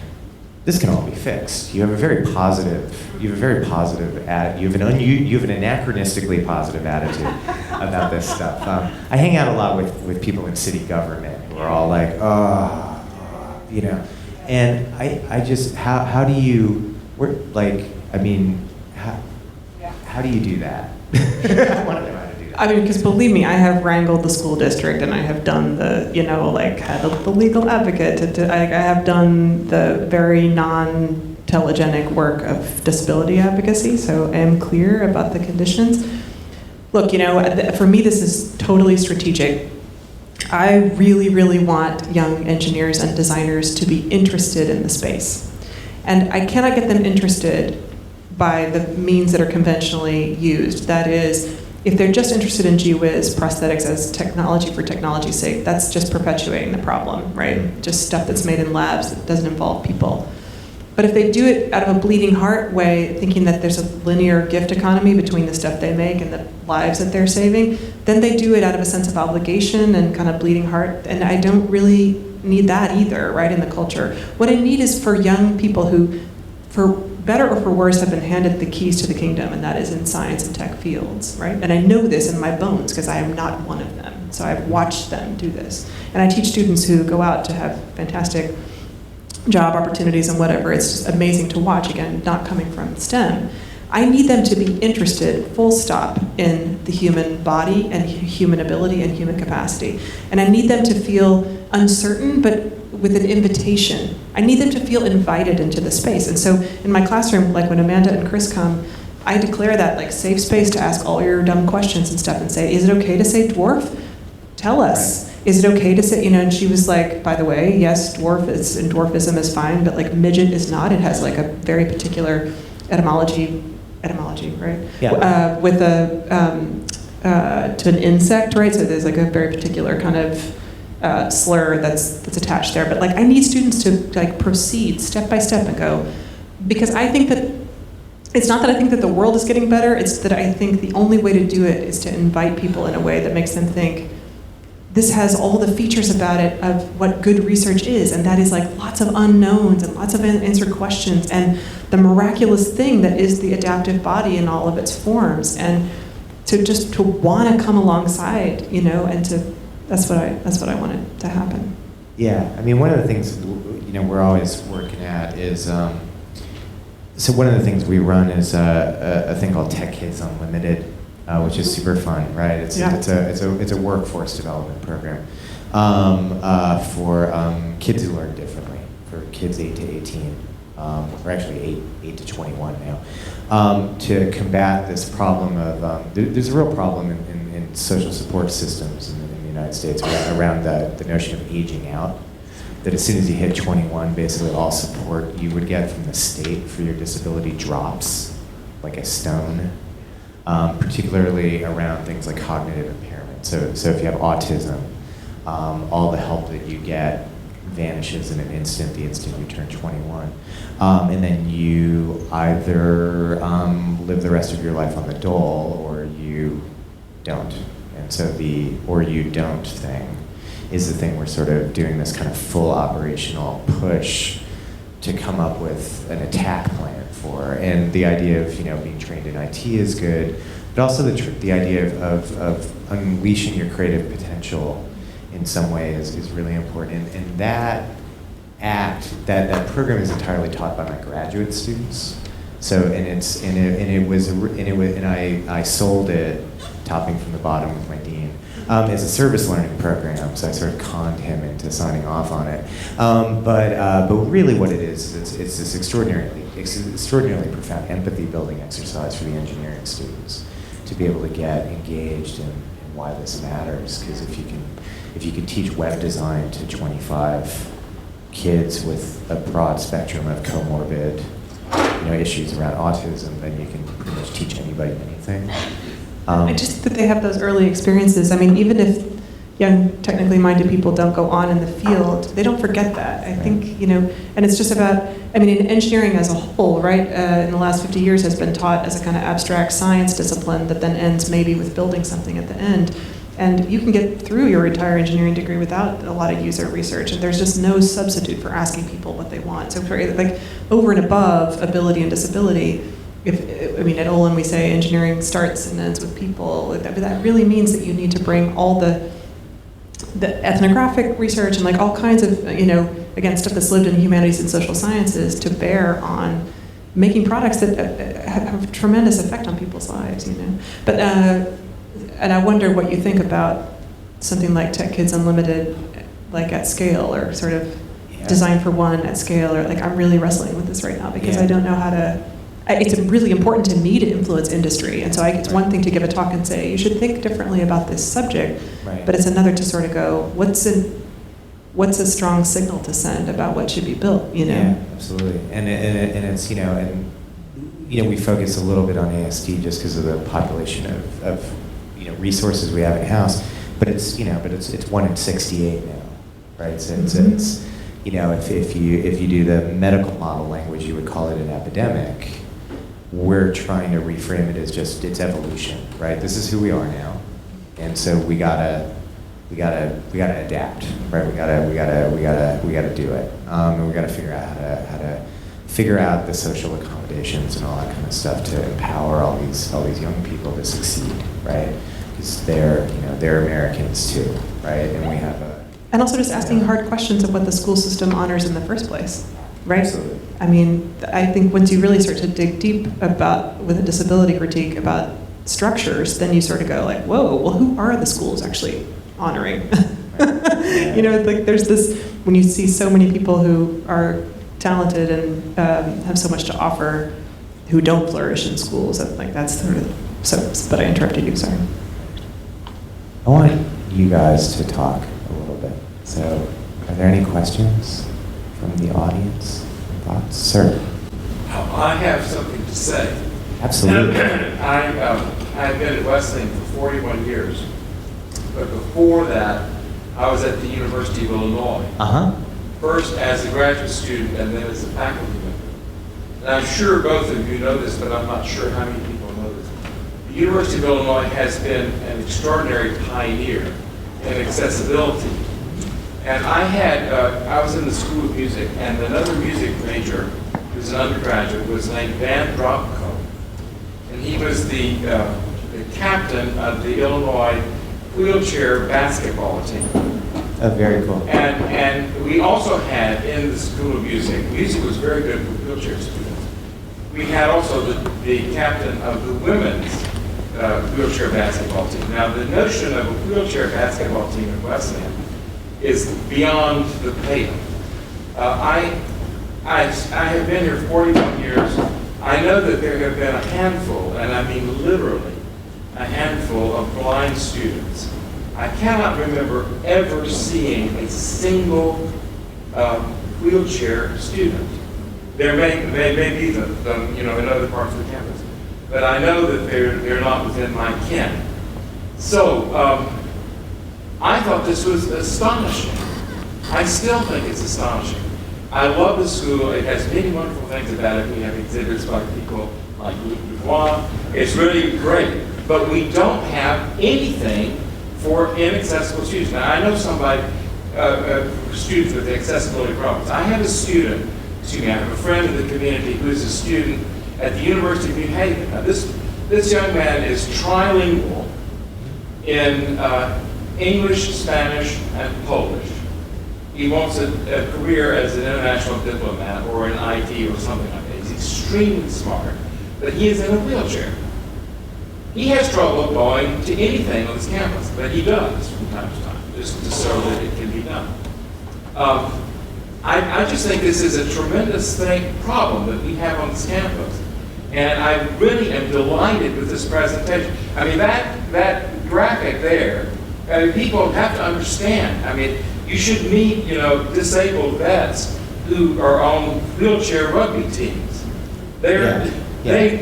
this can all be fixed. You have a very positive anachronistically positive attitude about this stuff. I hang out a lot with people in city government who are all like, oh, you know, and I just, how do you, how do you do that? I want to know how to do that. I mean, because believe me, I have wrangled the school district, and I have done the, you know, like had the legal advocate. I have done the very non-telegenic work of disability advocacy, so I am clear about the conditions. Look, you know, for me, this is totally strategic. I really, really want young engineers and designers to be interested in the space. And I cannot get them interested by the means that are conventionally used. That is, if they're just interested in gee whiz prosthetics as technology for technology's sake, that's just perpetuating the problem, right? Just stuff that's made in labs that doesn't involve people. But if they do it out of a bleeding heart way, thinking that there's a linear gift economy between the stuff they make and the lives that they're saving, then they do it out of a sense of obligation and kind of bleeding heart. And I don't really need that either, right, in the culture. What I need is for young people who, for better or for worse, have been handed the keys to the kingdom, and that is in science and tech fields, right? And I know this in my bones because I am not one of them. So I've watched them do this. And I teach students who go out to have fantastic job opportunities and whatever. It's just amazing to watch, again, not coming from STEM. I need them to be interested, full stop, in the human body and human ability and human capacity. And I need them to feel uncertain, but with an invitation. I need them to feel invited into the space. And so in my classroom, like when Amanda and Chris come, I declare that like safe space to ask all your dumb questions and stuff and say, is it okay to say dwarf? Tell us. Right. Is it okay to say, you know, and she was like, by the way, yes, dwarfism is fine, but like midget is not. It has like a very particular etymology, right? Yeah. With to an insect, right? So there's like a very particular kind of slur that's attached there. But like, I need students to like proceed step by step and go, because I think that it's not that I think that the world is getting better. It's that I think the only way to do it is to invite people in a way that makes them think, this has all the features about it of what good research is, and that is like lots of unknowns and lots of unanswered questions and the miraculous thing that is the adaptive body in all of its forms, and to want to come alongside, you know, and that's what I wanted to happen. Yeah, I mean, one of the things, you know, we're always working at is So one of the things we run is a thing called Tech Kids Unlimited, which is super fun, right? It's a workforce development program for kids who learn differently, for kids 8 to 18, or actually 8 to 21 now, to combat this problem of there's a real problem in social support systems in the United States around the notion of aging out. That as soon as you hit 21, basically all support you would get from the state for your disability drops like a stone, particularly around things like cognitive impairment. So if you have autism, all the help that you get vanishes in an instant, the instant you turn 21. And then you either live the rest of your life on the dole or you don't. And so the or you don't thing is the thing we're sort of doing this kind of full operational push to come up with an attack plan for. And the idea of being trained in IT is good, but also the idea of unleashing your creative potential in some way is really important. And that program is entirely taught by my graduate students. So I sold it, topping from the bottom with my dean. It's a service learning program, so I sort of conned him into signing off on it. But really what it is it's this extraordinarily profound empathy building exercise for the engineering students to be able to get engaged in why this matters. Because if you can teach web design to 25 kids with a broad spectrum of comorbid issues around autism, then you can pretty much teach anybody anything. I just that they have those early experiences. I mean, even if young, technically minded people don't go on in the field, they don't forget that. I think, and it's just about, in engineering as a whole, right, in the last 50 years has been taught as a kind of abstract science discipline that then ends maybe with building something at the end. And you can get through your entire engineering degree without a lot of user research, and there's just no substitute for asking people what they want. So for, like, over and above ability and disability, at Olin we say engineering starts and ends with people. That really means that you need to bring all the ethnographic research and like all kinds of, again, stuff that's lived in humanities and social sciences to bear on making products that have a tremendous effect on people's lives, But, and I wonder what you think about something like Tech Kids Unlimited, like at scale, or sort of Design for One at scale, or like I'm really wrestling with this right now because I don't know how to. It's really important to me to influence industry, and so it's one thing to give a talk and say you should think differently about this subject, but it's another to sort of go, what's a strong signal to send about what should be built, Yeah, absolutely, and it's we focus a little bit on ASD just because of the population of resources we have in house, but it's 1 in 68 now, right? So it's if you do the medical model language, you would call it an epidemic. We're trying to reframe it as just it's evolution, right? This is who we are now, and so we gotta adapt, right? We gotta do it, and we gotta figure out how to figure out the social accommodations and all that kind of stuff to empower all these young people to succeed, right? Because they're Americans too, right? And we have and also just asking hard questions of what the school system honors in the first place, right? Absolutely. I think once you really start to dig deep with a disability critique about structures, then you sort of go like, whoa, well, who are the schools actually honoring? Like there's this, when you see so many people who are talented and have so much to offer who don't flourish in schools, that's sort of, but I interrupted you, sorry. I want you guys to talk a little bit. So, are there any questions from the audience? Thoughts? Sir? I have something to say. Absolutely. I've been at Wesleyan for 41 years, but before that, I was at the University of Illinois. First as a graduate student and then as a faculty member. And I'm sure both of you know this, but I'm not sure how many people know this. The University of Illinois has been an extraordinary pioneer in accessibility. And I was in the School of Music, and another music major, who was an undergraduate, was named Van Dropko. And he was the captain of the Illinois wheelchair basketball team. Oh, very cool. And we also had in the School of Music was very good for wheelchair students. we had also the captain of the women's wheelchair basketball team. Now, the notion of a wheelchair basketball team at Wesleyan is beyond the pale. I have been here 41 years. I know that there have been a handful, and I mean literally, a handful of blind students. I cannot remember ever seeing a single wheelchair student. There may be them, in other parts of the campus, but I know that they're not within my ken. So I thought this was astonishing. I still think it's astonishing. I love the school. It has many wonderful things about it. We have exhibits by people like Luke Dubois. It's really great. But we don't have anything for inaccessible students. Now, I know students with accessibility problems. I have a student, I have a friend of the community who is a student at the University of New Haven. Now, this young man is trilingual in English, Spanish, and Polish. He wants a career as an international diplomat or in IT or something like that. He's extremely smart, but he is in a wheelchair. He has trouble going to anything on this campus, but he does from time to time, just so that it can be done. I just think this is a tremendous problem that we have on this campus. And I really am delighted with this presentation. I mean, that graphic there, people have to understand. I mean, you should meet, disabled vets who are on wheelchair rugby teams. They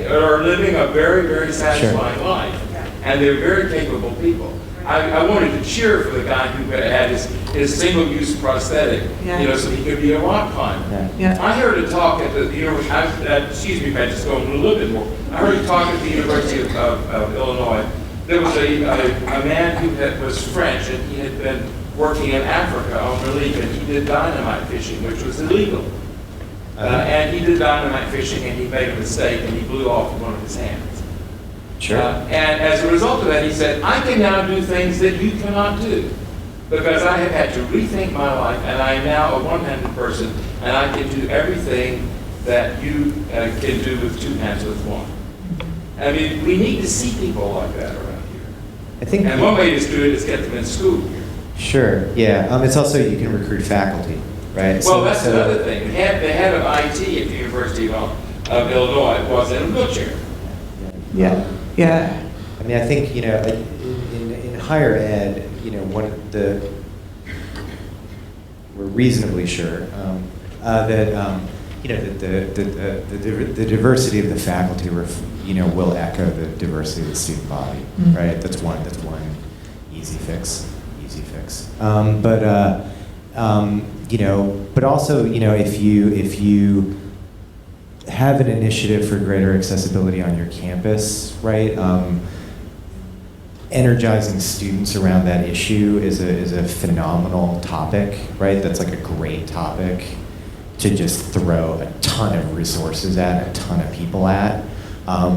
are living a very, very satisfying life, and they're very capable people. I wanted to cheer for the guy who had his single-use prosthetic, so he could be a rock climber. I heard a talk at the University. Excuse me if I just go a little bit more. I heard a talk at the University of Illinois. There was a man who was French, and he had been working in Africa on relief, and he did dynamite fishing, which was illegal. And he did dynamite fishing, and he made a mistake, and he blew off one of his hands. Sure. And as a result of that, he said, I can now do things that you cannot do, because I have had to rethink my life, and I am now a one-handed person, and I can do everything that you can do with two hands with one. I mean, we need to see people like that around here. I think, and one way to do it is get them in school here. Sure, yeah. It's also, you can recruit faculty, right? Well, that's another thing. The head of IT at the University of Illinois was in a wheelchair. Yeah. Yeah. I mean, I think, in higher ed, we're reasonably sure that, the diversity of the faculty, will echo the diversity of the student body, Mm-hmm. right? That's one easy fix. But also, if you have an initiative for greater accessibility on your campus, right? Energizing students around that issue is a phenomenal topic, right? That's like a great topic to just throw a ton of resources at, a ton of people at.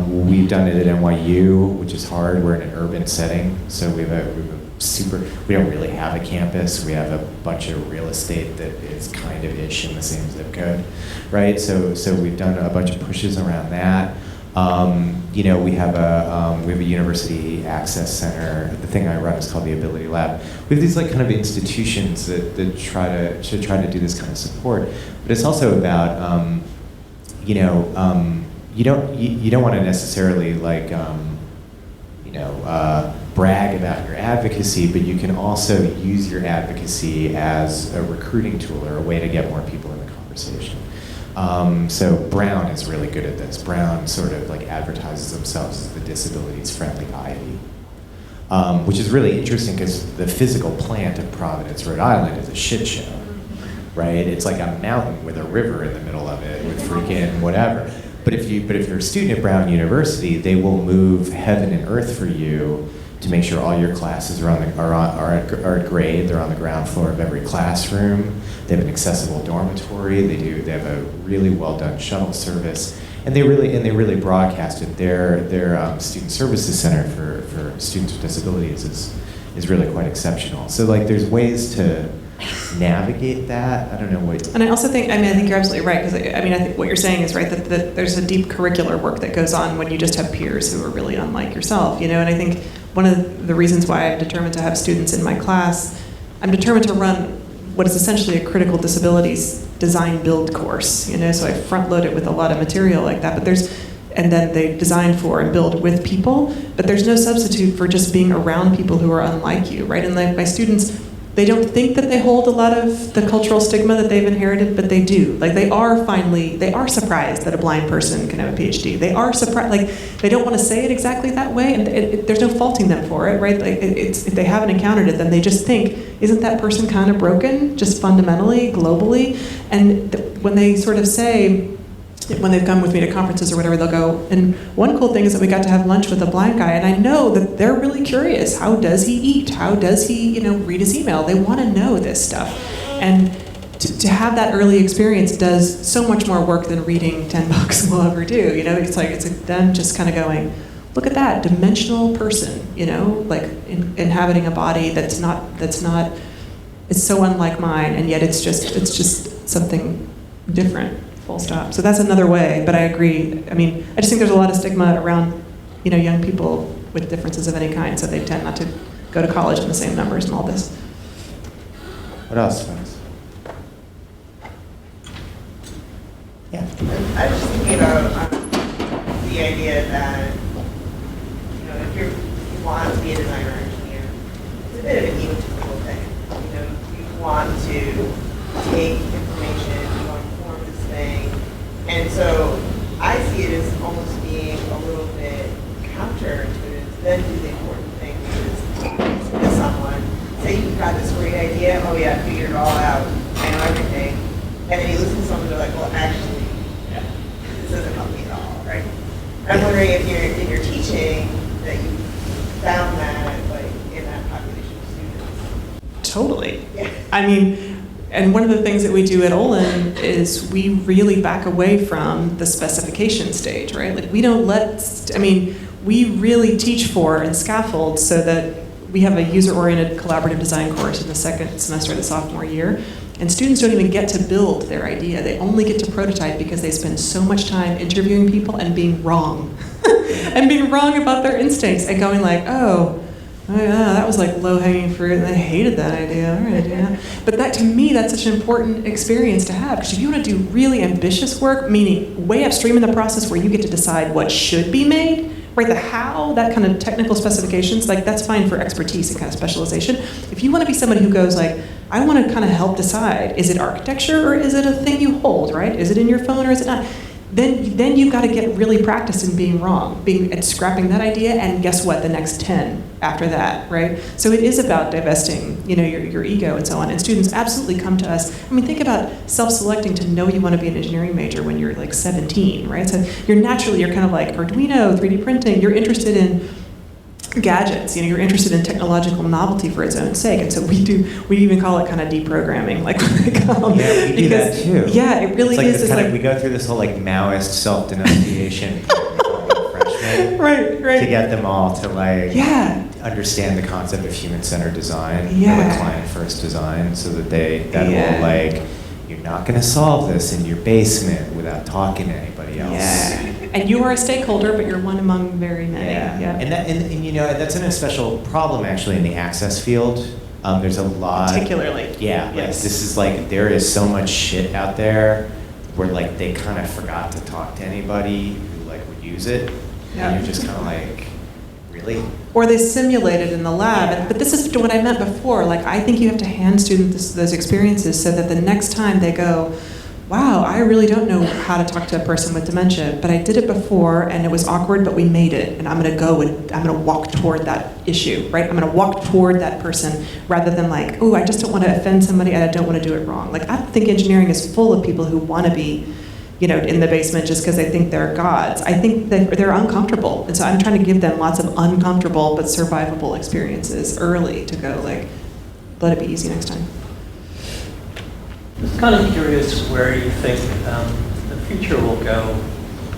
We've done it at NYU, which is hard. We're in an urban setting, so we don't really have a campus. We have a bunch of real estate that is kind of ish in the same zip code, right? So we've done a bunch of pushes around that. We have a university access center. The thing I run is called the Ability Lab. We have these kind of institutions that try to do this kind of support. But it's also about you don't want to necessarily brag about your advocacy, but you can also use your advocacy as a recruiting tool or a way to get more people in the conversation. So Brown is really good at this. Brown sort of advertises themselves as the disabilities friendly Ivy, which is really interesting because the physical plant of Providence, Rhode Island is a shit show, right? It's like a mountain with a river in the middle of it with freaking whatever. But if you're a student at Brown University, they will move heaven and earth for you to make sure all your classes are at grade. They're on the ground floor of every classroom. They have an accessible dormitory. They have a really well done shuttle service, and they really broadcasted their student services center for students with disabilities is really quite exceptional. So there's ways to navigate that. I don't know what. And I also think, I think you're absolutely right, because I think what you're saying is right, that there's a deep curricular work that goes on when you just have peers who are really unlike yourself, and I think one of the reasons why I'm determined to have students in my class, I'm determined to run what is essentially a critical disabilities design build course, so I front load it with a lot of material like that, and then they design for and build with people, but there's no substitute for just being around people who are unlike you, right? And my students, they don't think that they hold a lot of the cultural stigma that they've inherited, but they do. Like they are surprised that a blind person can have a PhD. They are surprised, they don't want to say it exactly that way, and there's no faulting them for it, right? If they haven't encountered it, then they just think, isn't that person kind of broken, just fundamentally, globally? And when they sort of say, when they've come with me to conferences or whatever, they'll go, and one cool thing is that we got to have lunch with a blind guy, and I know that they're really curious. How does he eat? How does he, read his email? They want to know this stuff. And to have that early experience does so much more work than reading 10 books will ever do. It's them just kind of going, look at that dimensional person, inhabiting a body that's not, it's so unlike mine, and yet it's just something different. Full stop. So that's another way, but I agree. I just think there's a lot of stigma around, young people with differences of any kind, so they tend not to go to college in the same numbers and all this. What else, friends? Yeah. I was just thinking about the idea that, if you want to be a designer or engineer, it's a bit of an egotistical thing. You want to take information, and so I see it as almost being a little bit counterintuitive to then do the important thing, which is listen to someone, say you've got this great idea, oh yeah, I figured it all out, I know everything, and then you listen to someone, they're like, well actually, this doesn't help me at all, right? I'm wondering if you're teaching that you found that in that population of students. Totally. Yeah. And one of the things that we do at Olin is we really back away from the specification stage, right? We don't we really teach for and scaffold so that we have a user-oriented collaborative design course in the second semester of the sophomore year, and students don't even get to build their idea. They only get to prototype because they spend so much time interviewing people and being wrong. And being wrong about their instincts and going like, oh yeah, that was low-hanging fruit, and I hated that idea. All right, yeah. But that, to me, that's such an important experience to have, because if you want to do really ambitious work, meaning way upstream in the process where you get to decide what should be made, right, the how, that kind of technical specifications, that's fine for expertise and kind of specialization. If you want to be somebody who goes I want to kind of help decide, is it architecture or is it a thing you hold, right? Is it in your phone or is it not? Then you've got to get really practiced in being wrong, at scrapping that idea, and guess what, the next 10 after that, right? So it is about divesting, your ego and so on. And students absolutely come to us. Think about self-selecting to know you want to be an engineering major when you're 17, right? So you're kind of Arduino, 3D printing, you're interested in gadgets, you're interested in technological novelty for its own sake, and so we even call it kind of deprogramming, when they come. Yeah, we do that too. Yeah, it really is. We go through this whole Maoist self-denunciation freshmen, right, to get them all to understand the concept of human-centered design, or client-first design, so that you're not going to solve this in your basement without talking to anybody else. Yeah. And you are a stakeholder, but you're one among very many. Yeah. And that's a special problem actually in the access field. There's a lot. Particularly. Yeah. Yes. This is there is so much shit out there where they kind of forgot to talk to anybody who would use it. Yeah. And you're just kind of really? Or they simulate it in the lab. But this is what I meant before. I think you have to hand students those experiences so that the next time they go, wow, I really don't know how to talk to a person with dementia, but I did it before and it was awkward, but we made it, and I'm going to go and I'm going to walk toward that issue, right? I'm going to walk toward that person rather than oh, I just don't want to offend somebody and I don't want to do it wrong. I think engineering is full of people who want to be, in the basement just because they think they're gods. I think that they're uncomfortable, and so I'm trying to give them lots of uncomfortable but survivable experiences early to go let it be easy next time. I was kind of curious where you think the future will go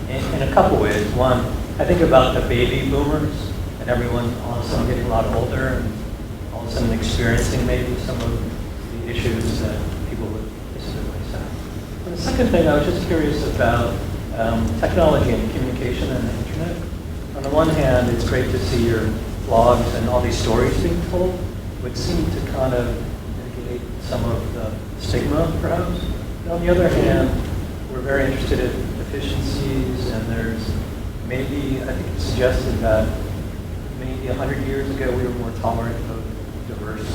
in a couple ways. One, I think about the baby boomers and everyone all of a sudden getting a lot older and all of a sudden experiencing maybe some of the issues that people with disabilities have. And the second thing, I was just curious about technology and communication and the internet. On the one hand, it's great to see your blogs and all these stories being told, which seem to kind of mitigate some of the stigma, perhaps. And on the other hand, we're very interested in efficiencies, and there's maybe, I think it's suggested that maybe 100 years ago we were more tolerant of diverse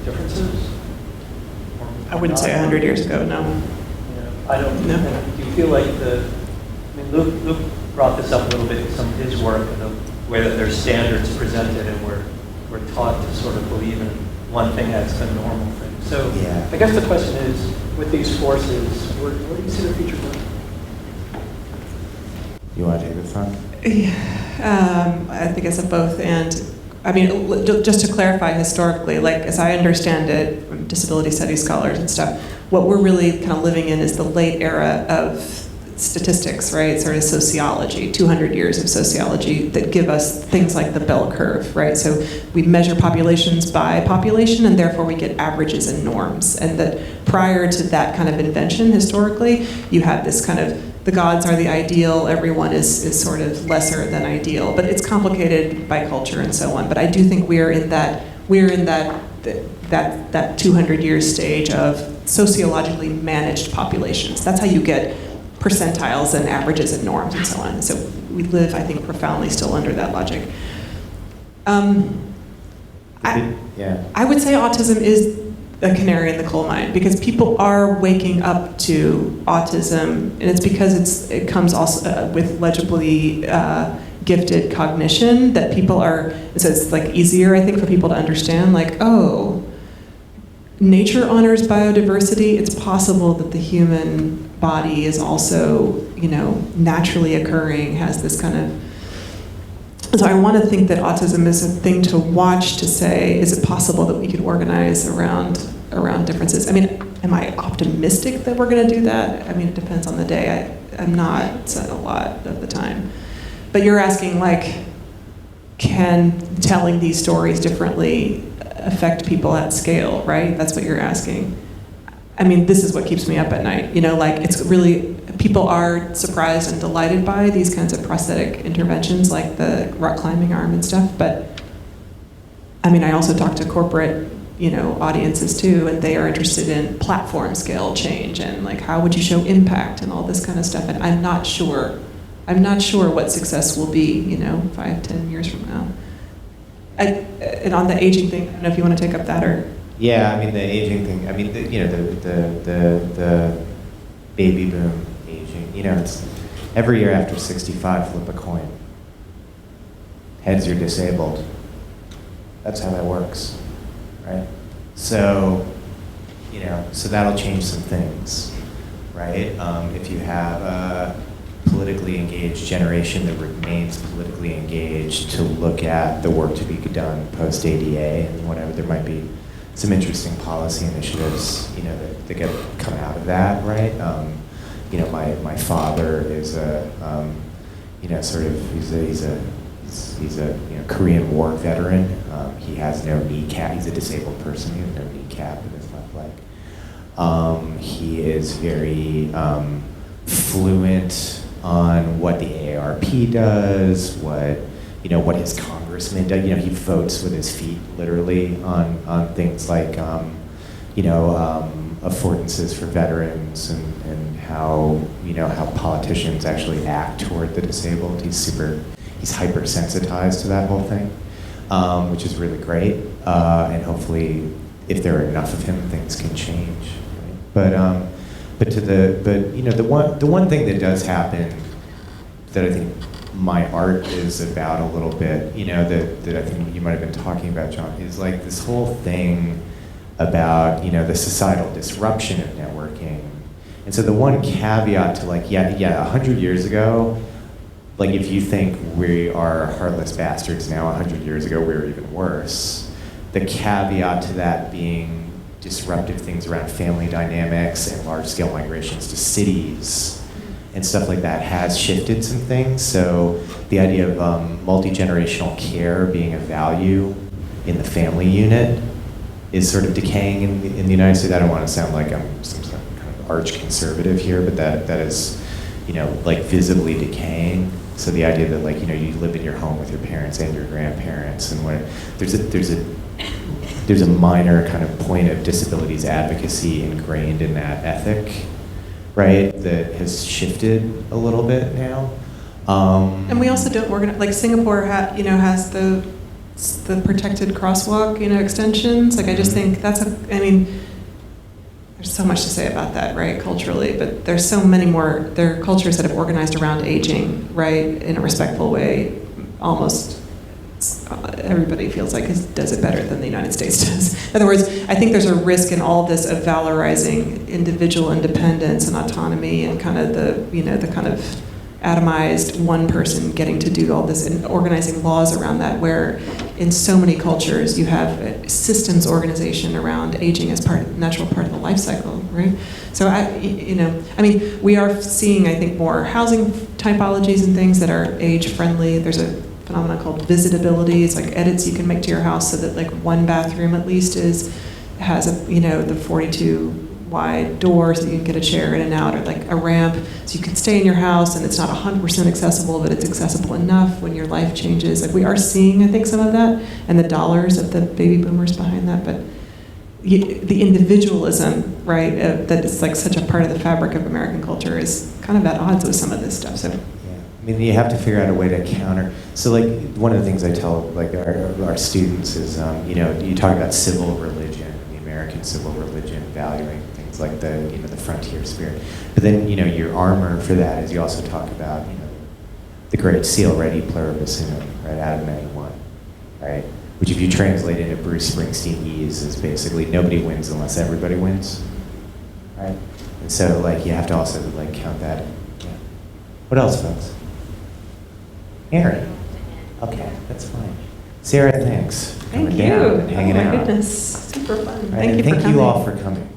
differences. I wouldn't say 100 years ago, no. I don't know. Do you feel like Luke brought this up a little bit in some of his work, and the way that there's standards presented, and we're taught to sort of believe in one thing as a normal thing. So Yeah. I guess the question is, with these forces, where do you see the future going? You want to take this one? I think it's a both and. I mean, just to clarify historically, like as I understand it from disability studies scholars and stuff, what we're really kind of living in is the late era of statistics, right? Sort of sociology, 200 years of sociology that give us things like the bell curve, right? So we measure populations by population, and therefore we get averages and norms. And that prior to that kind of invention, historically, you had this kind of the gods are the ideal, everyone is sort of lesser than ideal. But it's complicated by culture and so on. But I do think we're in that 200-year stage of sociologically managed populations. That's how you get percentiles and averages and norms and so on. So we live, I think, profoundly still under that logic. I would say autism is a canary in the coal mine, because people are waking up to autism, and it's because it comes also with legibly gifted cognition that people are, so it's like easier, I think, for people to understand, like, oh, nature honors biodiversity, it's possible that the human body is also, naturally occurring, has this kind of. So I want to think that autism is a thing to watch, to say, is it possible that we could organize around differences? I mean, am I optimistic that we're going to do that? I mean, it depends on the day. I'm not a lot of the time. But you're asking, like, can telling these stories differently affect people at scale, right? That's what you're asking. I mean, this is what keeps me up at night. Like, it's really, people are surprised and delighted by these kinds of prosthetic interventions, like the rock climbing arm and stuff. But, I mean, I also talk to corporate, audiences too, and they are interested in platform scale change and, like, how would you show impact and all this kind of stuff. And I'm not sure what success will be, 5-10 years from now. And on the aging thing, I don't know if you want to take up that or. Yeah, I mean the aging thing. I mean the baby boom aging. It's every year after 65, flip a coin. Heads are disabled. That's how that works, right? So, so that'll change some things, right? If you have a politically engaged generation that remains politically engaged to look at the work to be done post ADA and whatever, there might be some interesting policy initiatives, that get come out of that, right? My father is he's a Korean War veteran. He has no kneecap. He's a disabled person. He has no kneecap in his left leg. He is very fluent on what the AARP does, what his congressman does. He votes with his feet, literally, on things like, affordances for veterans and how politicians actually act toward the disabled. He's hypersensitized to that whole thing, which is really great. And hopefully, if there are enough of him, things can change. Right? But the one thing that does happen that I think my art is about a little bit, that I think you might have been talking about, John, is like this whole thing about, the societal disruption of networking. And so the one caveat to 100 years ago, like if you think we are heartless bastards now, 100 years ago we were even worse. The caveat to that being disruptive things around family dynamics and large-scale migrations to cities and stuff like that has shifted some things. So the idea of multi-generational care being a value in the family unit is sort of decaying in the United States. I don't want to sound like I'm some kind of arch conservative here, but that is, like visibly decaying. So the idea that like, you live in your home with your parents and your grandparents, and when there's a minor kind of point of disabilities advocacy ingrained in that ethic, right, that has shifted a little bit now. And we also don't organize, like Singapore has the protected crosswalk, extensions. Like I just think that's there's so much to say about that, right, culturally, but there's so many more, there are cultures that have organized around aging, right, in a respectful way. Almost everybody feels like does it better than the United States does. In other words, I think there's a risk in all this of valorizing individual independence and autonomy and kind of the kind of atomized one person getting to do all this and organizing laws around that, where in so many cultures you have a systems organization around aging as natural part of the life cycle, right? So we are seeing, I think, more housing typologies and things that are age friendly. There's a phenomenon called visitability. It's like edits you can make to your house so that like one bathroom at least has the 42 wide door so you can get a chair in and out, or like a ramp so you can stay in your house and it's not 100% accessible, but it's accessible enough when your life changes. Like we are seeing, I think, some of that, and the dollars of the baby boomers behind that, but the individualism, right, that is like such a part of the fabric of American culture is kind of at odds with some of this stuff. So. I mean, you have to figure out a way to counter. So, like, one of the things I tell like our students is, you talk about civil religion, the American civil religion, valuing things like the frontier spirit. But then, your armor for that is you also talk about, the Great Seal, Redi Pluribus Unum, right, out of many one, right? Which, if you translate into Bruce Springsteenese, is basically nobody wins unless everybody wins, right? And so, like, you have to also like count that. Yeah. What else, folks? Aaron. Okay, that's fine. Sarah, thanks for coming down and hanging out. Oh my goodness, super fun. Right, Thank you for coming. Thank you all for coming.